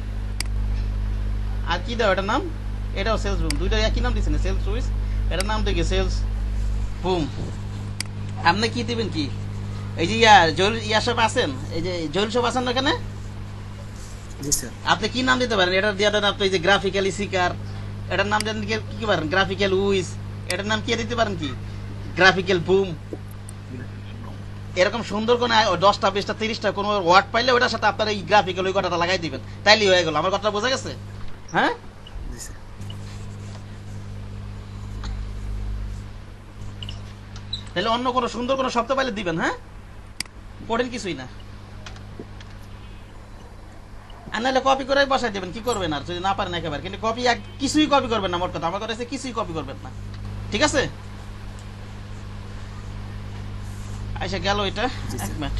আর কি দেওয়া এটার নাম এটাও সেলস বুম দুইটা একই নাম দিয়েছে না সেলস উইচ এটার নাম দেখি সেলস বুম আপনি কি দিবেন কি এই যে সব আছেন এই যে জল সব আছেন না এখানে আপনি কি নাম দিতে পারেন এটা দিয়ে দেন আপনি এই যে গ্রাফিক্যালি সিকার এটার নাম দেন কি পারেন গ্রাফিক্যাল উইচ এটার নাম কি দিতে পারেন কি গ্রাফিক্যাল বুম এরকম সুন্দর কোন 10টা 20টা 30টা কোন ওয়ার্ড পাইলে ওটার সাথে আপনার এই গ্রাফিক্যাল ওই কথাটা লাগাই দিবেন তাইলেই হয়ে গেল আমার কথাটা বোঝা গেছে হ্যাঁ তাহলে অন্য কোনো সুন্দর কোনো শব্দ পাইলে দিবেন হ্যাঁ পড়েন কিছুই না আর নাহলে কপি করে বসাই দেবেন কি করবেন আর যদি না পারেন একেবারে কিন্তু কপি কিছুই কপি করবেন না মোট কথা আমার কথা হচ্ছে কিছুই কপি করবেন না ঠিক আছে আচ্ছা গেল এটা এক মিনিট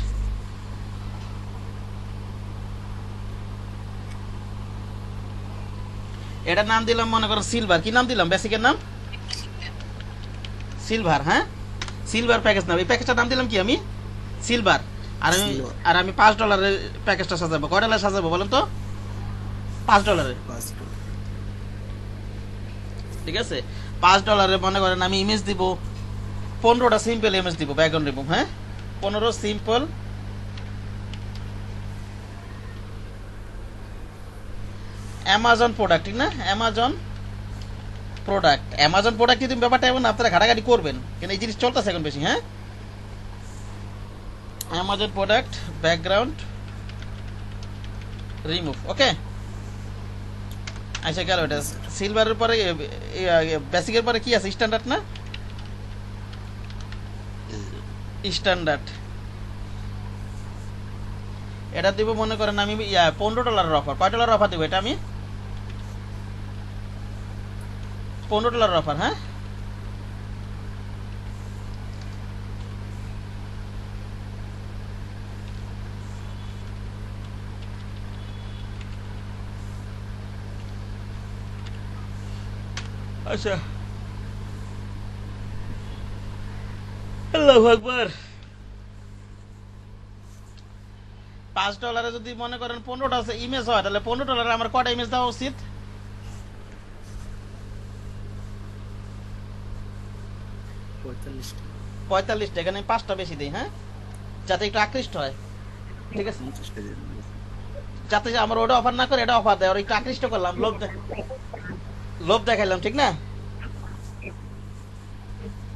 এটার নাম দিলাম মনে করো সিলভার কি নাম দিলাম বেসিকের নাম সিলভার হ্যাঁ সিলভার প্যাকেজ নাম এই প্যাকেজটার নাম দিলাম কি আমি সিলভার আর আমি $5 প্যাকেজটা সাজাবো। কয় ডলার সাজাবো বলেন তো? $5। ঠিক আছে, $5 মনে করেন আমি ইমেজ দিব 15টা সিম্পল ইমেজ দিব ব্যাকগ্রাউন্ড রিমুভ। হ্যাঁ, 15 সিম্পল অ্যামাজন প্রোডাক্ট, ঠিক না? অ্যামাজন প্রোডাক্ট কিন্তু ব্যাপারটা এমন আপনারা ঘাটাঘাটি করবেন, কিন্তু এই জিনিস চলতেছে এখন বেশি। হ্যাঁ, অ্যামাজন প্রোডাক্ট ব্যাকগ্রাউন্ড রিমুভ। ওকে, আচ্ছা গেল এটা। সিলভারের পরে বেসিকের পরে কি আছে? স্ট্যান্ডার্ড না? স্ট্যান্ডার্ড এটা দিব মনে করেন আমি $15 অফার। কয় ডলার অফার দিব এটা আমি? $15 অফার। হ্যাঁ, আচ্ছা, আল্লাহু আকবার। $5 যদি মনে করেন 15টা ইমেজ হয়, তাহলে $15 আমার কয়টা ইমেজ দেওয়া উচিত? 45টা। এখানে আমি 5টা বেশি দিই। হ্যাঁ, যাতে একটু আকৃষ্ট হয়। ঠিক আছে, যাতে আমার ওটা অফার না করে এটা অফার দেয়, আর একটু আকৃষ্ট করলাম, লোভ দেখাইলাম। ঠিক না?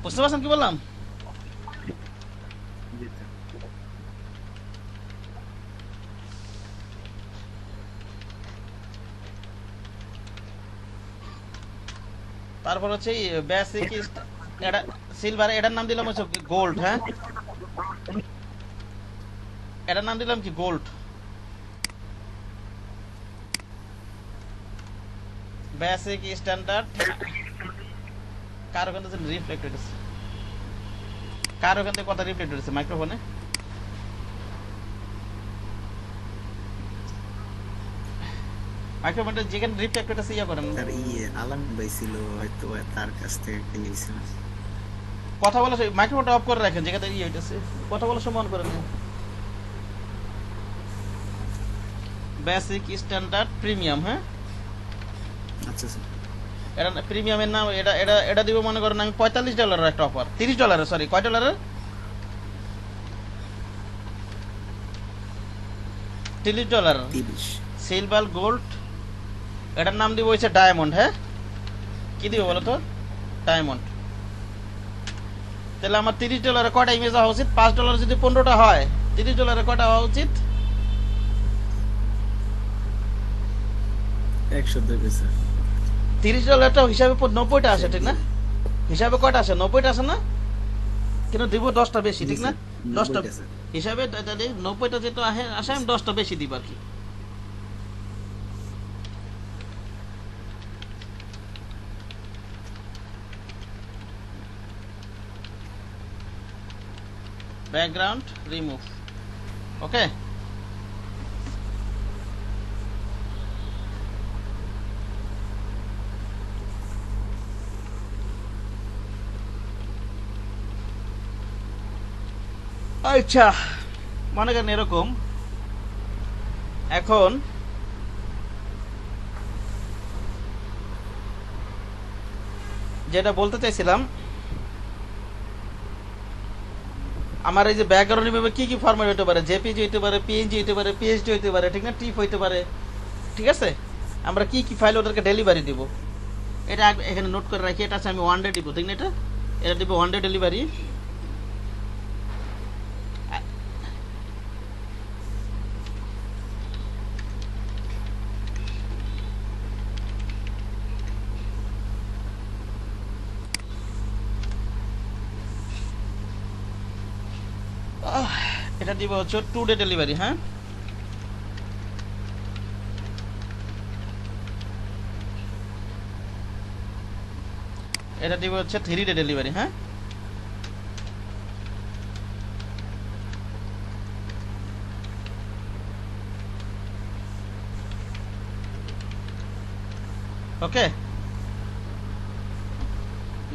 বুঝতে পারছেন কি বললাম? তারপর হচ্ছে বেসিক এটা সিলভার, এটার নাম দিলাম হচ্ছে গোল্ড। হ্যাঁ, এটার নাম দিলাম কি? গোল্ড। Basic standard. কার ওখান থেকে রিফ্লেক্ট হইতেছে? কার ওখান থেকে কথা রিফ্লেক্ট হইতেছে মাইক্রোফোনে? মাইক্রোফোনটা যেখানে রিফ্লেক্ট হইতেছে ইয়া করেন। তার আলাম ভাই ছিল হয়তো, তার কাছ থেকে পেয়েছিল। কথা বলার মাইক্রোফোনটা অফ করে রাখেন, যেখানে ইয়ে হইতেছে কথা বলার সময় অন করে নেন। Basic standard premium. হ্যাঁ, আচ্ছা স্যার, এটা প্রিমিয়ামের নাম। এটা দিব মনে করেন আমি $45 একটা অফার। $30, সরি, কয় ডলারের? $30 সিলভার গোল্ড। এটার নাম দিব হচ্ছে ডায়মন্ড। হ্যাঁ, কি দিব বলো তো? ডায়মন্ড। তাহলে আমার $30 কয়টা ইমেজ হওয়া উচিত? $5 যদি 15টা হয়, $30 কয়টা হওয়া উচিত? 102 স্যার। $30 হিসাবে 90টা আসে, ঠিক না? হিসাবে কয়টা আসে? 90টা আসে না? কিন্তু দিব 10টা বেশি, ঠিক না? 10টা হিসাবে 90টা যেটা আসে আমি 10টা বেশি দিব আর কি। Background remove. ওকে, আচ্ছা মনে করেন এরকম। এখন যেটা বলতে চাইছিলাম, আমার এই যে ব্যাকগ্রাউন্ড রিমুভে কি কি ফরম্যাট হতে পারে? জেপিজি হতে পারে, পিএনজি হতে পারে, পিএসডি হতে পারে, ঠিক না? টিপ হতে পারে। ঠিক আছে, আমরা কি কি ফাইল ওদেরকে ডেলিভারি দিব এটা এখানে নোট করে রাখি। এটা আছে আমি 1 ডে দিব, ঠিক না? এটা দিব 1 ডে ডেলিভারি। এটা দিব হচ্ছে 2 ডে ডেলিভারি। হ্যাঁ, এটা দিব হচ্ছে 3 ডে ডেলিভারি। হ্যাঁ, ওকে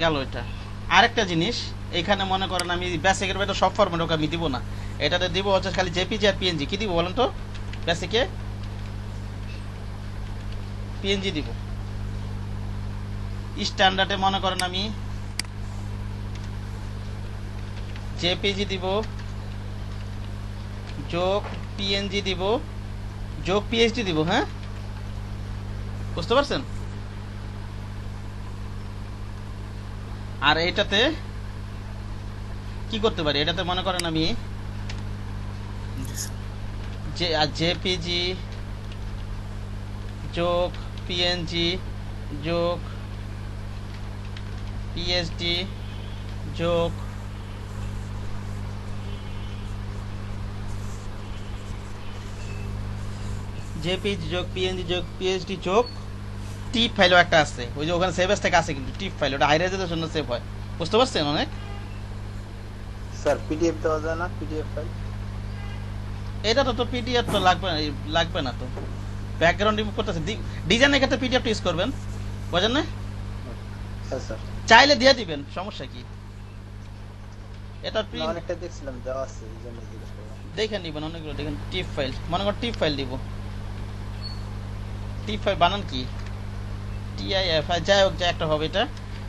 গেল এটা। আরেকটা জিনিস, এখানে মনে করেন আমি বেসিকের বাইরে সব ফরম্যাট ওকে আমি দিব না। এটাতে দিব হচ্ছে খালি জেপিজি আর পিএনজি। কি দিব বলেন তো? বেসিকে পিএনজি দিব। স্ট্যান্ডার্ডে মনে করেন আমি জেপিজি দিব যোগ পিএনজি দিব যোগ পিএইচডি দিব। হ্যাঁ, বুঝতে পারছেন? আর এটাতে কি করতে পারি, এটাতে মনে করেন আমি জেপিজি যোগ পিএনজি যোগ পিএইচডি যোগ জেপিজি যোগ পিএনজি যোগ পিএইচডি যোগ টিপ ফাইলও একটা আছে, ওই যে ওখানে সেভ এস থেকে আছে, কিন্তু টিপ ফাইল ওটা হাই রেজের জন্য সেভ হয়। বুঝতে পারছেন? অনেক স্যার পিডিএফ দেওয়া যায় না? পিডিএফ ফাইল এটা তো পিডিএফ তো লাগবে না তো। ব্যাকগ্রাউন্ড রিমুভ করতেছে, ডিজাইনের ক্ষেত্রে পিডিএফ ইউজ করবেন, বুঝেন না? হ্যাঁ স্যার, চাইলে দিয়ে দিবেন, সমস্যা কি? এটা না অনেকটা দেখছিলাম দেওয়া আছে, এই জন্য জিজ্ঞেস করলাম। দেখে নিবেন অনেকগুলো, দেখেন টিপ ফাইল, মনে করেন টিপ ফাইল দিব। টিপ ফাইল বানান কি? টিআইএফ, যাই হোক, যা একটা হবে এটা।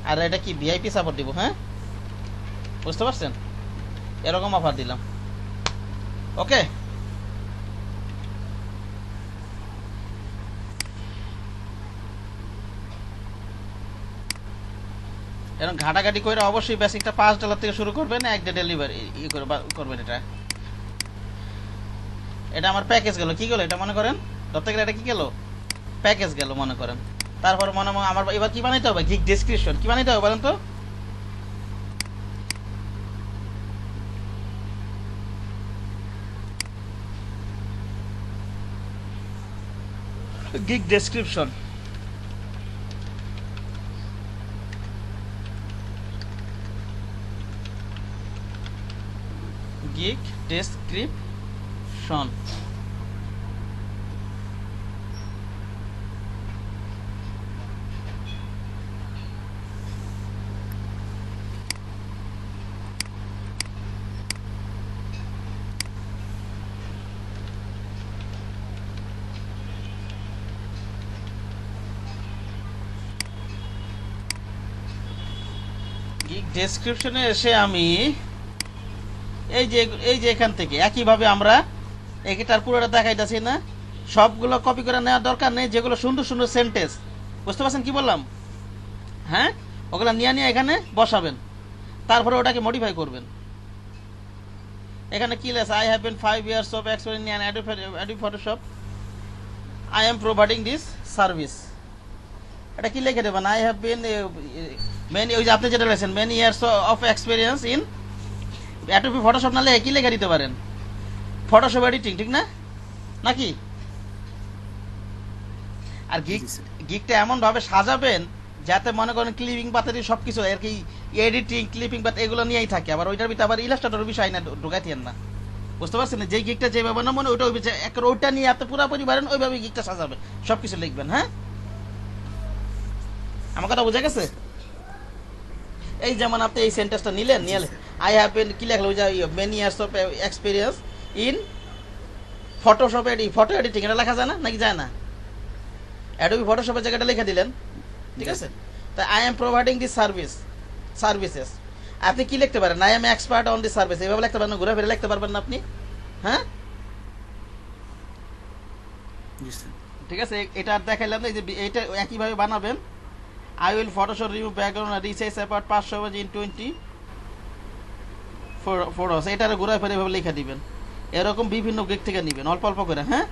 আর এটা কি ভিআইপি সাপোর্ট দিব। হ্যাঁ, বুঝতে পারছেন? এরকম অফার দিলাম। ওকে, এখন ঘাটাঘাটি করে অবশ্যই বেসিকটা $5 থেকে শুরু করবেন, এক ডে ডেলিভারি করবেন। এটা আমার প্যাকেজ গেল। কি গেল এটা? মনে করেন ধরতে গেলে এটা কি গেল? প্যাকেজ গেল মনে করেন। তারপর আমার এবার কি বানাইতে হবে? Gig description. কি বানাইতে হবে বলেন তো? Gig description. Gig description. Gig ডেসক্রিপশনে এসে আমি এই যে এখান থেকে একইভাবে আমরা এটার পুরোটা দেখাইতেছি না, সবগুলো কপি করে নেওয়ার দরকার নেই। যেগুলো সুন্দর সুন্দর সেন্টেন্স, বুঝতে পারছেন কি বললাম? হ্যাঁ, ওগুলো নিয়ে এখানে বসাবেন, তারপরে ওটাকে মডিফাই করবেন। এখানে কি লেখা? I have been 5 years of experience in Adobe Photoshop. I am providing this service. এটা কি লিখে দেবেন? আই হ্যাভ বিন মেনি, ওই যে আপনি যেটা লিখেছেন many years of experience in Adobe Photoshop, নালে কি লেখা দিতে পারেন? ফটোশপ এডিটিং, ঠিক না? নাকি? আর গিগটা এমন ভাবে সাজাবেন যাতে মনে করেন ক্লিপিং পাতারি সবকিছু আর কি, এডিটিং ক্লিপিং পাতা এগুলো নিয়েই থাকে। আবার ওইটার ভিতরে আবার ইলাস্ট্রেটর বিষয় না ঢুকাইতেন না। বুঝতে পারছেন? যে গিগটা যেভাবে না মনে ওইটা ওইটা নিয়ে আপনি পুরোপুরি পারেন, ওইভাবে গিগটা সাজাবেন, সবকিছু লিখবেন। হ্যাঁ, আমার কথা বোঝা গেছে? এই যেমন আপনি এই সেন্টেন্সটা নিলেন, আই হ্যাভ বিন কি লেখলো? ওই যে many years of experience in Photoshop photo editing, এটা লেখা যায় না? নাকি যায় না? অ্যাডোবি ফটোশপের জায়গাটা লিখে দিলেন, ঠিক আছে? তা I am providing this services. আপনি কি লিখতে পারেন? I am expert on this service, এভাবে লিখতে পারেন, ঘুরে ফিরে লিখতে পারবেন না আপনি। হ্যাঁ, ঠিক আছে। এটা আর দেখাইলাম না, এই যে এইটা একইভাবে বানাবেন। I will Photoshop remove background and resize apart 5 in 20 photos. এটার ঘুরে ফিরে এভাবে লিখে দিবেন। এরকম বিভিন্ন গিগ থেকে নেবেন অল্প অল্প করে। হ্যাঁ,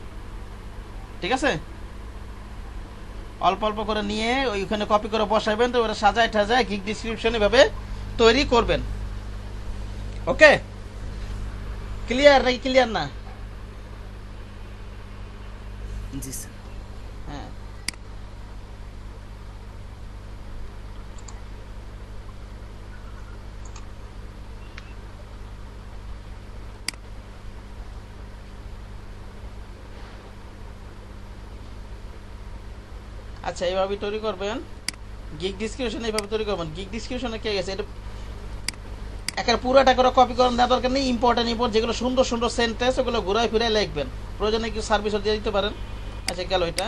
ঠিক আছে? অল্প অল্প করে নিয়ে ওইখানে কপি করে বসাবেন, তো ওটা সাজায় ঠাজায় গিগ ডেসক্রিপশন এভাবে তৈরি করবেন। ওকে, ক্লিয়ার নাকি ক্লিয়ার না? জি স্যার। হ্যাঁ, আচ্ছা, এইভাবে তৈরি করবেন। গিগ ডিসক্রিপশন এইভাবে তৈরি করবেন। গিগ ডিসক্রিপশনে কে গেছে? এটা একের পুরোটা করে কপি করার দেওয়ার দরকার নেই। ইম্পর্টেন্ট যেগুলো সুন্দর সুন্দর সেন্টেন্স ওগুলো ঘুরায় ফিরে লিখবেন, প্রয়োজনে কিছু সার্ভিসও দিয়ে দিতে পারেন। আচ্ছা গেল এটা।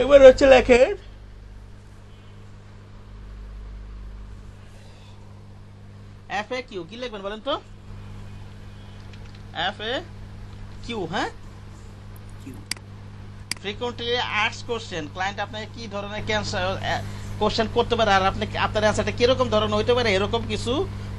এবার হচ্ছে লেখেন FAQ, কি লিখবেন বলেন তো? FAQ, হ্যাঁ, ফ্রিকোয়েন্টলি আস্কড কোশ্চেন। ক্লায়েন্ট আপনাকে কি ধরনের কোশ্চেন করতে পারে আর আপনি আপনার অ্যান্সারটা কিরকম ধরনের হইতে পারে এরকম কিছু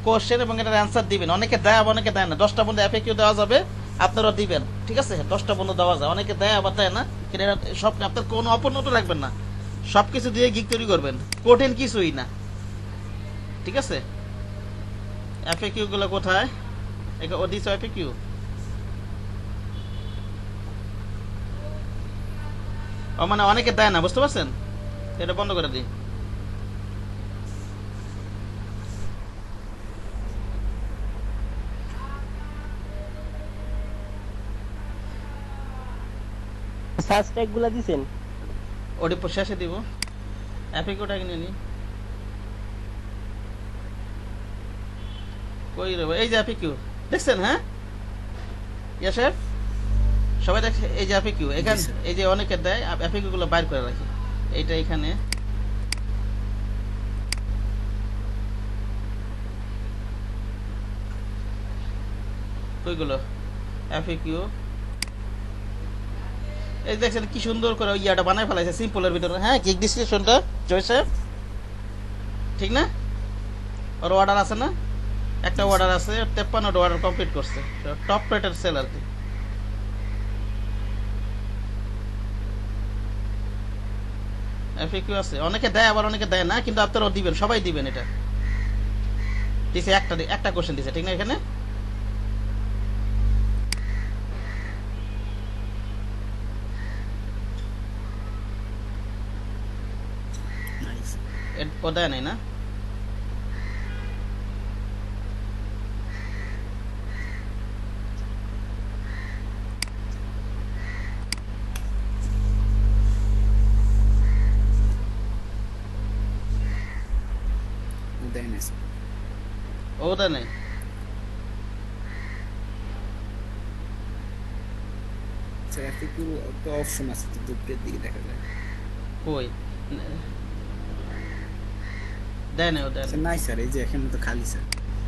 কোশ্চেন এবং এটার অ্যান্সার দিবেন। অনেকে দেয় আবার অনেকে দেয় না। 10টা বন্ধু FAQ দেওয়া যাবে, আপনারাও দিবেন, ঠিক আছে? 10টা বন্ধু দেওয়া যায়, অনেকে দেয় আবার দেয় না। কিন্তু এটা সব আপনার কোনো অপূর্ণতা রাখবেন না, সব কিছু দিয়ে গিক তৈরি করবেন, কঠিন কিছুই না, ঠিক আছে? FAQ গুলো কোথায়? ও দিছো FAQ? ও মানে অনেকে দেয় না, বুঝতে পারছেন? এটা বন্ধ করে দিই। সার্চ ট্যাগ গুলা দিছেন? ওটা শেষে দিব। FAQটা কিনে নি কই রে ভাই? এই যে FAQ দেখছেন? হ্যাঁ ইয়াসেফ, সবাই দেখছে? এই যে FAQ এখানে, এই যে অনেকে দেয়, FAQ গুলো বাইর করে রাখি। এইটা এখানে কইগুলো FAQ, এই দেখছেন কি সুন্দর করে ওই ইয়াটা বানায় ফেলাইছে সিম্পলের ভিতরে। হ্যাঁ, কিক ডিসক্রিপশনটা জয়সেফ, ঠিক না? ওর অর্ডার আছে না? একটা অর্ডার আছে, 53টা অর্ডার কমপ্লিট করছে, টপ রেটেড সেল আর কি। FAQ আছে, অনেকে দেয় আবার অনেকে দেয় না, কিন্তু আপনারাও দিবেন, সবাই দিবেন। এটা দিছে একটা কোশ্চেন দিছে, ঠিক না? এখানে ও দেয় নাই না? ও দেয় নাই। অপশন আছে তো দুপুরের দিকে দেখা যায়। কই দেয় নাই? ও দেয় নাই। নাই স্যার, এই যে এখানে তো খালি স্যার।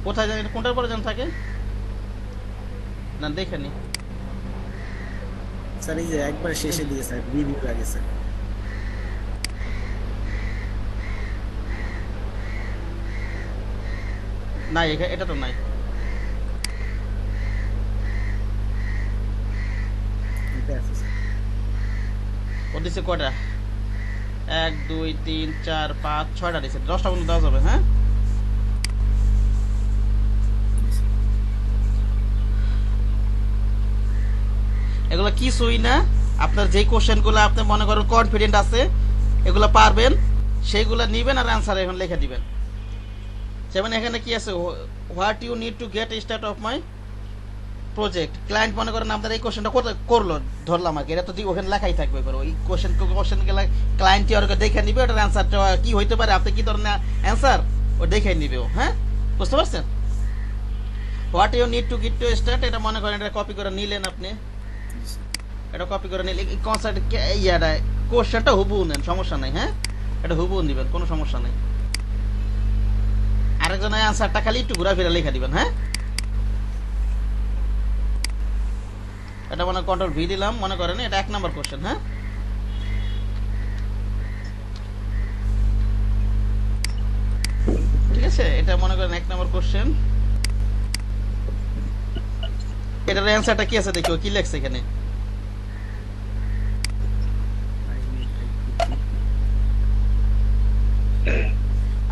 কোথায় জানি, কোনটার পরে যেন থাকে না, দেখে নি স্যার। এই যে একবার শেষে দিয়ে স্যার, রিভিউ আগে স্যার। নাই, এটা তো নাই। এটা আছে স্যার। ও দিছে কয়টা? 1 2 3 4 5 6টা দিছে। 10টা বন্ধু দেওয়া যাবে। হ্যাঁ, এগুলো কিছুই না। আপনার যে কোশ্চেনগুলো আপনি মনে করেন কনফিডেন্ট আছে, এগুলো পারবেন, সেইগুলো নিবেন আর অ্যান্সার এখন লিখে দিবেন। যেমন এখানে কি আছে, what you need to get start of my project. Client মনে করেন আপনার এই কোশ্চেনটা করলো, ধরলাম আর কি, এটা তো ওখানে লেখাই থাকবে। ওই কোশ্চেন গেলে ক্লায়েন্ট ওরকে দেখে নিবে, ওটার অ্যান্সারটা কি হইতে পারে, আপনি কি ধরনের অ্যান্সার ও দেখে নিবে। হ্যাঁ, বুঝতে পারছেন? What you need to get to start, এটা মনে করেন এটা কপি করে নিলেন আপনি, এটা কপি করে নিলে এই কনসেপ্ট ইয়াটা কোশ্চেনটা হুবহু নেন, সমস্যা নাই। হ্যাঁ, এটা হুবহু নিবেন, কোনো সমস্যা নেই। আরেকজনের অ্যান্সারটা খালি একটু ঘোরাফেরা লেখা দিবেন। হ্যাঁ, এটা মনে কন্ট্রোল ভি দিলাম, মনে করেন এটা 1 নম্বর কোশ্চেন। হ্যাঁ, ঠিক আছে, এটা মনে করেন 1 নম্বর কোশ্চেন। এটার অ্যান্সারটা কি আছে দেখো, কি লেখছে এখানে।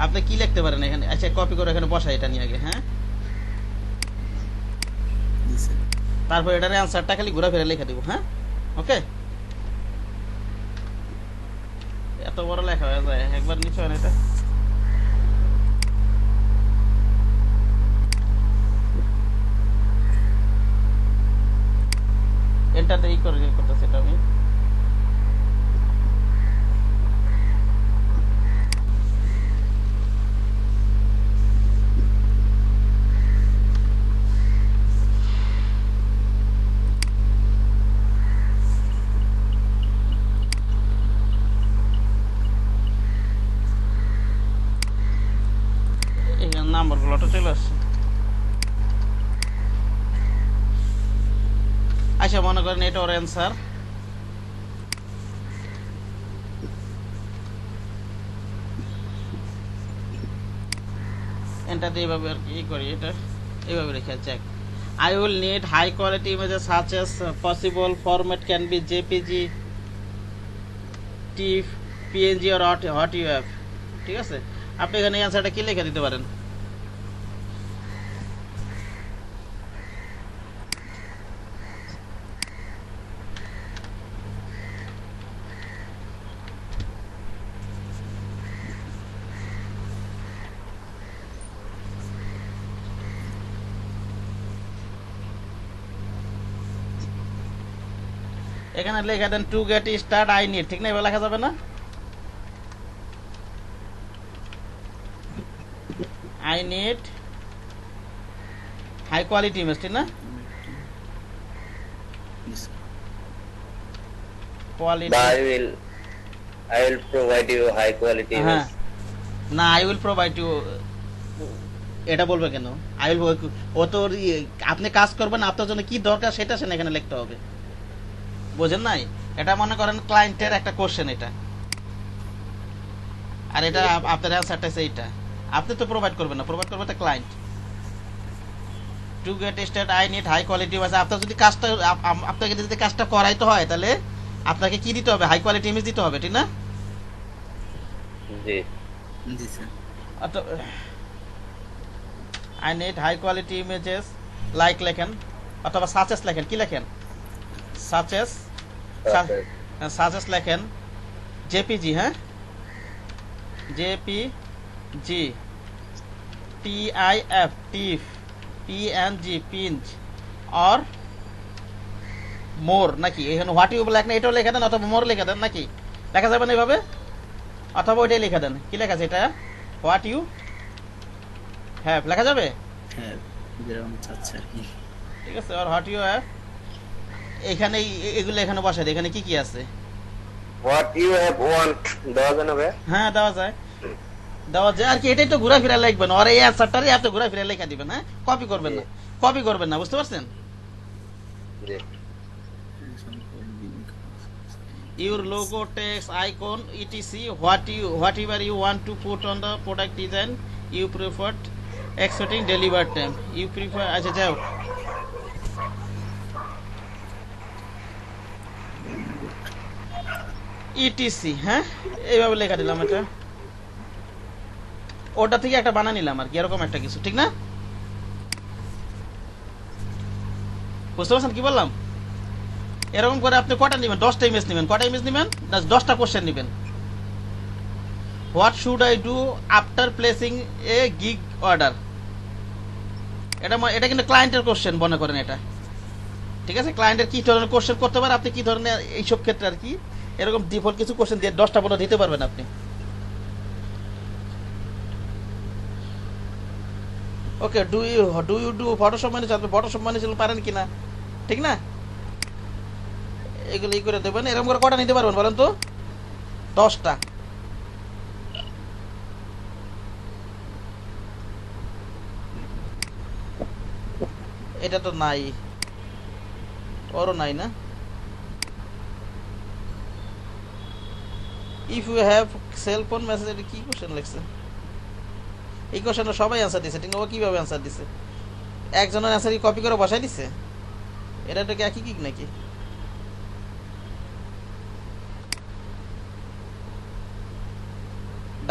আপনি কি লিখতে পারেন এখানে? আচ্ছা, কপি করে এখানে বসাই, এটা নিয়ে আগে। হ্যাঁ, তারপর এটার অ্যান্সারটা খালি ঘোরাফেরা লিখে দিব। হ্যাঁ, ওকে। এত বড় লেখা হয়ে যায়, একবার নিচে হয় না এটা। এন্টারটা করতেছি এটা আমি। আচ্ছা মনে করেন এটা ওর অ্যান্সার। এন্টারতে এইভাবে আর কি করি, এটা এইভাবে রেখে check. I will need high quality images such as possible format can be JPG, TIFF, PNG or what you have। ঠিক আছে, আপনি এখানে অ্যান্সারটা কি লিখে দিতে পারেন? এখানে লেখা দেন to get start I need, ঠিক না? এবার লেখা যাবে না? I need high quality image, ঠিক না? Quality I will provide you high quality হ্যাঁ, image. না আই উইল প্রোভাইড ইউ, এটা বলবে কেন? আই উইল, ও তো আপনি কাজ করবেন, আপনার জন্য কি দরকার সেটা সে এখানে লিখতে হবে, বোঝেন নাই? এটা মনে করেন ক্লায়েন্টের একটা কোশ্চেন এটা, আর এটা আপনার অ্যান্সারটা এইটা, আপনি তো প্রোভাইড করবেন না, প্রোভাইড করবে একটা client. To get start I need high quality image, আপনার যদি কাজটা আপনাকে যদি কাজটা করাইতে হয় তাহলে আপনাকে কি দিতে হবে? হাই কোয়ালিটি ইমেজ দিতে হবে, ঠিক না? জি জি sir. I need high quality images like লেখেন, অথবা সাচেস লেখেন, কি লেখেন? সাচেস, সাচেস লেখেন জেপিজি, হ্যাঁ জেপিজি, টিআইএফ টিফ, পিএনজি পিঞ্জ, অর মোর, নাকি? এখানে হোয়াট ইউ লেখেন, এটাও লেখা দেন, অথবা মোর লেখা দেন, নাকি? লেখা যাবে না এইভাবে? অথবা ওইটাই লেখা দেন, কি লেখা আছে এটা? হোয়াট ইউ হ্যাভ লেখা যাবে? হ্যাঁ, যেরকম চাচ্ছে আর কি। ঠিক আছে, আর হোয়াট ইউ হ্যাভ এখানে এগুলো এখানে বসাই দেয়। এখানে কি কি আছে? what you have want দেওয়া যায় না ভাই? হ্যাঁ দেওয়া যায়, দেওয়া যায় আর কি। এটাই তো ঘুরা ফিরা লিখবেন, আর এই অ্যান্সারটারই আপনি ঘুরা ফিরা লেখা দিবেন, হ্যাঁ? কপি করবেন না, কপি করবেন না, বুঝতে পারছেন? জি Your logo, text, icon, etc. Whatever you want to put on the product design, you prefer expecting delivered time. You prefer, আচ্ছা যাও, etc, হ্যাঁ এইভাবে লেখা দিলাম। এটা ওটা থেকে একটা বানা নিলাম আর কি, এরকম একটা কিছু, ঠিক না? বুঝতে পারছেন কি বললাম? এরকম করে আপনি কটা নেবেন? 10টা ইমেজ নেবেন। কটা ইমেজ নেবেন? 10টা কোশ্চেন নেবেন। What should I do after placing A gig order, এটা কিন্তু ক্লায়েন্টের কোশ্চেন মনে করেন এটা, ঠিক আছে? ক্লায়েন্টের কি ধরনের কোশ্চেন করতে পারে, আপনি কি ধরনের এইসব ক্ষেত্রে আর কি এরকম ডিফল্ট কিছু কোশ্চেন দিয়ে 10টা বলে দিতে পারবেন আপনি। Okay, do you do Photoshop manage, আপনি ফটোশপ ম্যানেজ পারেন কিনা, ঠিক না? এগুলো ই করে দেবেন। এরকম করে কটা নিতে পারবেন বলেন তো? 10টা। এটা তো নাই, ওরও নাই না? If you have cell phone message, এটা কি কোশ্চেন লিখছে? এই কোশ্চেনটা সবাই অ্যান্সার দিছে, ঠিক না? ও কিভাবে অ্যান্সার দিছে? একজনের অ্যান্সার কি কপি করে বসাই দিছে? এটা কি একই কিক নাকি?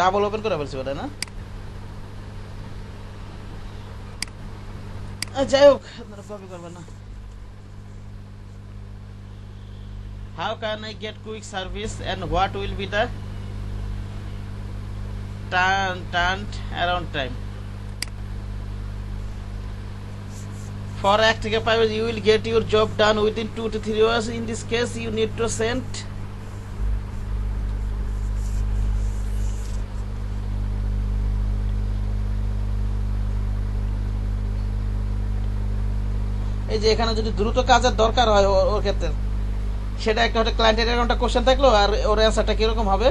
ডাবল ওপেন করে ফেলছি ওটা, না? যাই হোক, আপনারা কপি করবেন না। How can I get quick service and what will be the turned around time? For acting a private, you will get your job done within 2 to 3 hours. In this case, you need to send এই যে এখানে যদি দ্রুত কাজের দরকার হয় ওর ক্ষেত্রে, সেটা একটা হচ্ছে ক্লায়েন্টের এরকমটা কোশ্চেন থাকলো, আর ওর অ্যান্সারটা কিরকম হবে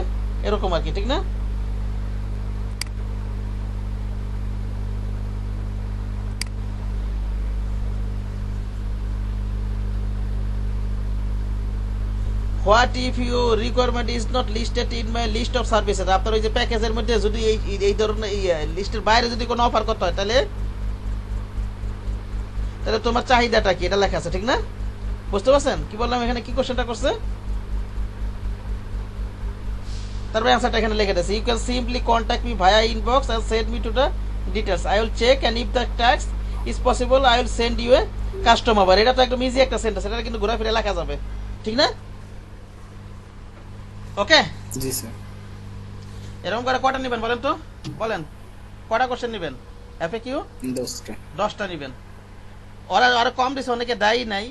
এরকম আর কি, ঠিক না? What if you requirement is not listed in my list of services, আপনার ওই যে প্যাকেজের মধ্যে যদি এই ধরনের লিস্টের বাইরে যদি কোনো অফার করতে হয় তাহলে তোমার চাহিদাটা কি এটা লেখা আছে, ঠিক না? বুঝতে পারছেন কি বললাম? এখানে কি কোশ্চেনটা করছে, তারপরে অ্যান্সারটা এখানে লিখে দিয়েছে। You can simply contact me via inbox and send me to the details, I will check and if the task is possible I will send you a custom offer. এটা তো একদম ইজি একটা সেন্টেন্স, এটা কিন্তু ঘোরাফিরে লেখা যাবে, ঠিক না? ওকে জি স্যার। এরকম করে কটা নেবেন বলেন তো, বলেন কটা কোশ্চেন নেবেন? এফএকিউ 10টা নেবেন। ওরা আরো কম দিছে, অনেকে দেয় নাই,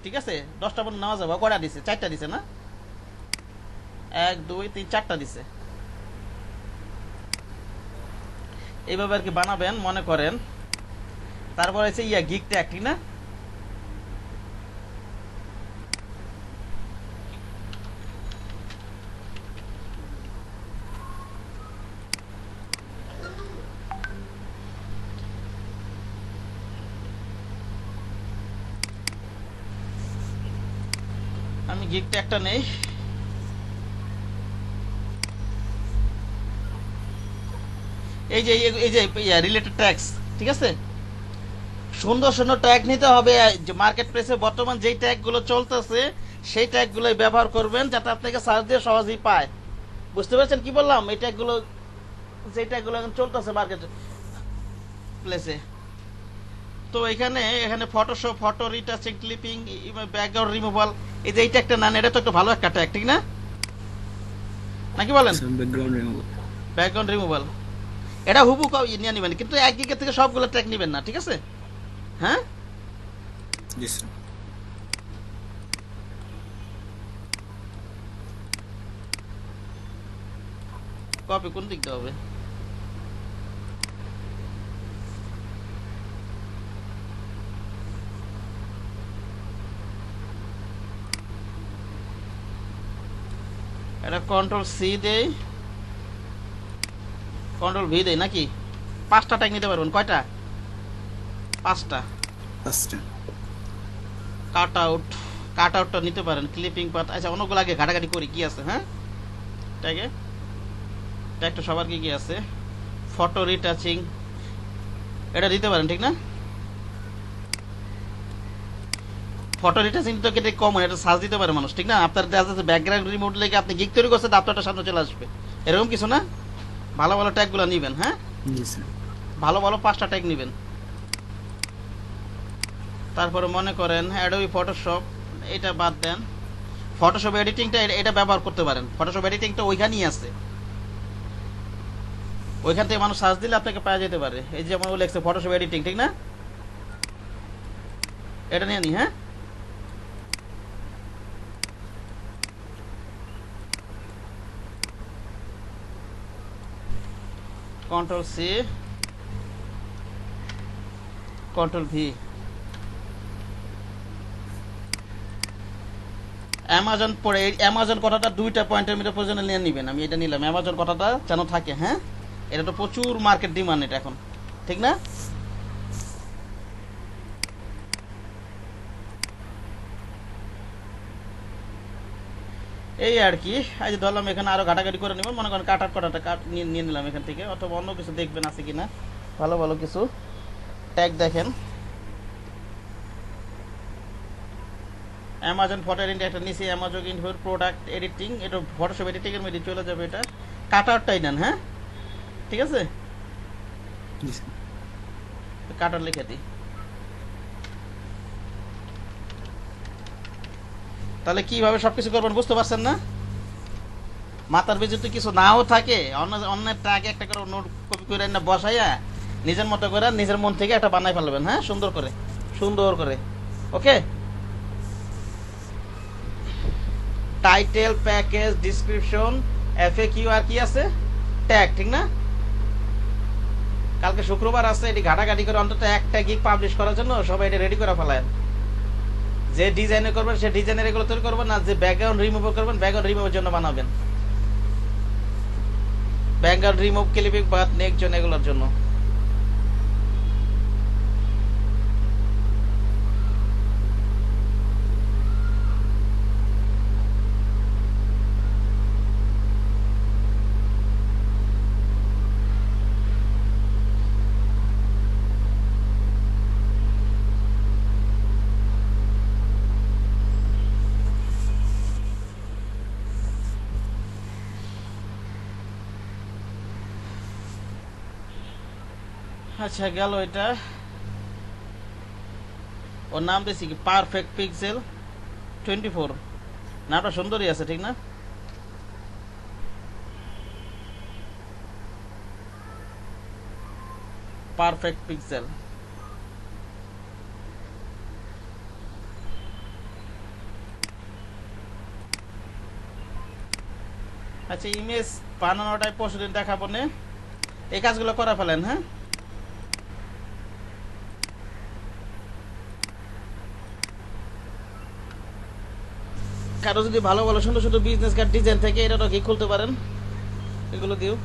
ঠিক আছে? 10টা পর্যন্ত নেওয়া যাবে। কটা দিছে? 4টা দিছে না? 1 2 3 4টা দিছে। এইভাবে আর কি বানাবেন মনে করেন। তারপর হচ্ছে গিগ ট্যাগ, ঠিক না? আমি গিগ ট্যাগটা নেই। এই যে রিলেটেড ট্যাক্স, ঠিক আছে? সুন্দর সুন্দর ট্যাগ নিতে হবে। যে মার্কেট প্লেসে বর্তমান যেই ট্যাগ গুলো চলতেছে সেই ট্যাগ গুলোই ব্যবহার করবেন, যাতে আপনাকে সার্চ দিয়ে সহজেই পায়। বুঝতে পারছেন কি বললাম? এই ট্যাগ গুলো, যে ট্যাগ গুলো এখন চলতেছে মার্কেট প্লেসে। তো এখানে Photoshop, photo retouching, clipping, background removal, এই যে এই ট্যাগটা নেন, এটা তো একটা ভালো একটা ট্যাগ, ঠিক না? নাকি বলেন? ব্যাকগ্রাউন্ড রিমুভাল এটা হুবু নিয়ে নেবেন, কিন্তু এক গিগের থেকে সবগুলো ট্যাগ নেবেন না, ঠিক আছে? হ্যাঁ জি স্যার। কপি কোন দিকটা হবে? এটা কন্ট্রোল সি দেই, কন্ট্রোল ভি দেই নাকি? 5টা ট্যাগ নিতে পারবেন। কয়টা? 5টা। কাট আউটটা নিতে পারেন, ক্লিপিং পার্ট। আচ্ছা অন্যগুলো আগে ঘাটাঘাটি করি কি আছে। হ্যাঁ ট্যাগটা সবার কি আছে? ফটো রিটাচিং এটা দিতে পারেন, ঠিক না? ফটো রিটাচিং তো কেটে কমন, এটা সার্চ দিতে পারে মানুষ, ঠিক না? আপনার ব্যাকগ্রাউন্ড রিমোট লেগে আপনি গিগ তৈরি করছেন, আপনারটা সামনে চলে আসবে, এরকম কিছু না? ভালো ভালো ট্যাগগুলো নেবেন। হ্যাঁ ভালো 5টা ট্যাগ নেবেন। তারপরে মনে করেন অ্যাডোবি ফটোশপ, এটা বাদ দেন। ফটোশপ এডিটিংটা এটা ব্যবহার করতে পারেন। ফটোশপ এডিটিংটা ওইখানেই আছে, ওইখান থেকে মানুষ সার্চ দিলে আপনাকে পাওয়া যেতে পারে। এই যে যেমন লেখছে ফটোশপ এডিটিং, ঠিক না? এটা নিয়ে নি। হ্যাঁ control C, control V. Amazon পরে অ্যামাজন কথাটা 2টা পয়েন্টের মধ্যে প্রয়োজনে নিয়ে নেবেন। আমি এটা নিলাম, অ্যামাজন কথাটা যেন থাকে। হ্যাঁ এটা তো প্রচুর মার্কেট ডিমান্ড এটা এখন, ঠিক না? এই আর কি। আজ ধরলাম এখানে আরো ঘাটাঘাটি করে নেবেন, মনে করেন কটাটা নিয়ে নিলাম এখান থেকে, অথবা অন্য কিছু দেখবেন আছে কিনা ভালো ভালো কিছু ট্যাগ দেখেন। অ্যামাজন ফটো এডিটিং একটা নিচে, অ্যামাজন ইনফো প্রোডাক্ট এডিটিং, এটা ফটোশপ এডিটিং এর মধ্যে চলে যাবে। এটা কাটারটাই নেন। হ্যাঁ ঠিক আছে, কাটার লিখে দিই। তাহলে কিভাবে সবকিছু করবেন বুঝতে পারছেন না? মাথার ভিতরে যদি কিছু নাও থাকে, অন্যের আগে একটা করে নোট কপি করে না বসাইয়া নিজের মতো করে নিজের মন থেকে একটা বানাই ফেলবেন। হ্যাঁ সুন্দর করে। ওকে, টাইটেল, প্যাকেজ, ডেসক্রিপশন, এফএকিউ আর কি আছে? ট্যাগ, ঠিক না? কালকে শুক্রবার আছে, এটি ঘাটাঘাটি করে অন্তত একটা গিগ পাবলিশ করার জন্য সবাই এটা রেডি করে ফেলেন। যে ডিজাইনে করবেন সে ডিজাইনের এগুলো তৈরি করবেন, আর যে ব্যাকগ্রাউন্ড রিমুভ করবেন ব্যাকগ্রাউন্ড রিমুভের জন্য বানাবেন। ব্যাকগ্রাউন্ড রিমুভ, ক্লিপিং বাদ, নেক্সট জন, এগুলোর জন্য। আচ্ছা গেল এটা। ওর নাম দিয়েছি কি পারফেক্ট পিক্সেল 24। নামটা সুন্দরই আছে ঠিক না? Perfect pixel. আচ্ছা ইমেজ বানানোটাই পরশুদিন দেখাবো নে, এই কাজগুলো করে ফেলেন। হ্যাঁ, কারো যদি ভালো ভালো সুন্দর সুন্দর বিজনেস কার্ড ডিজাইন থাকে এটা কি খুলতে পারেন, এগুলো দিও।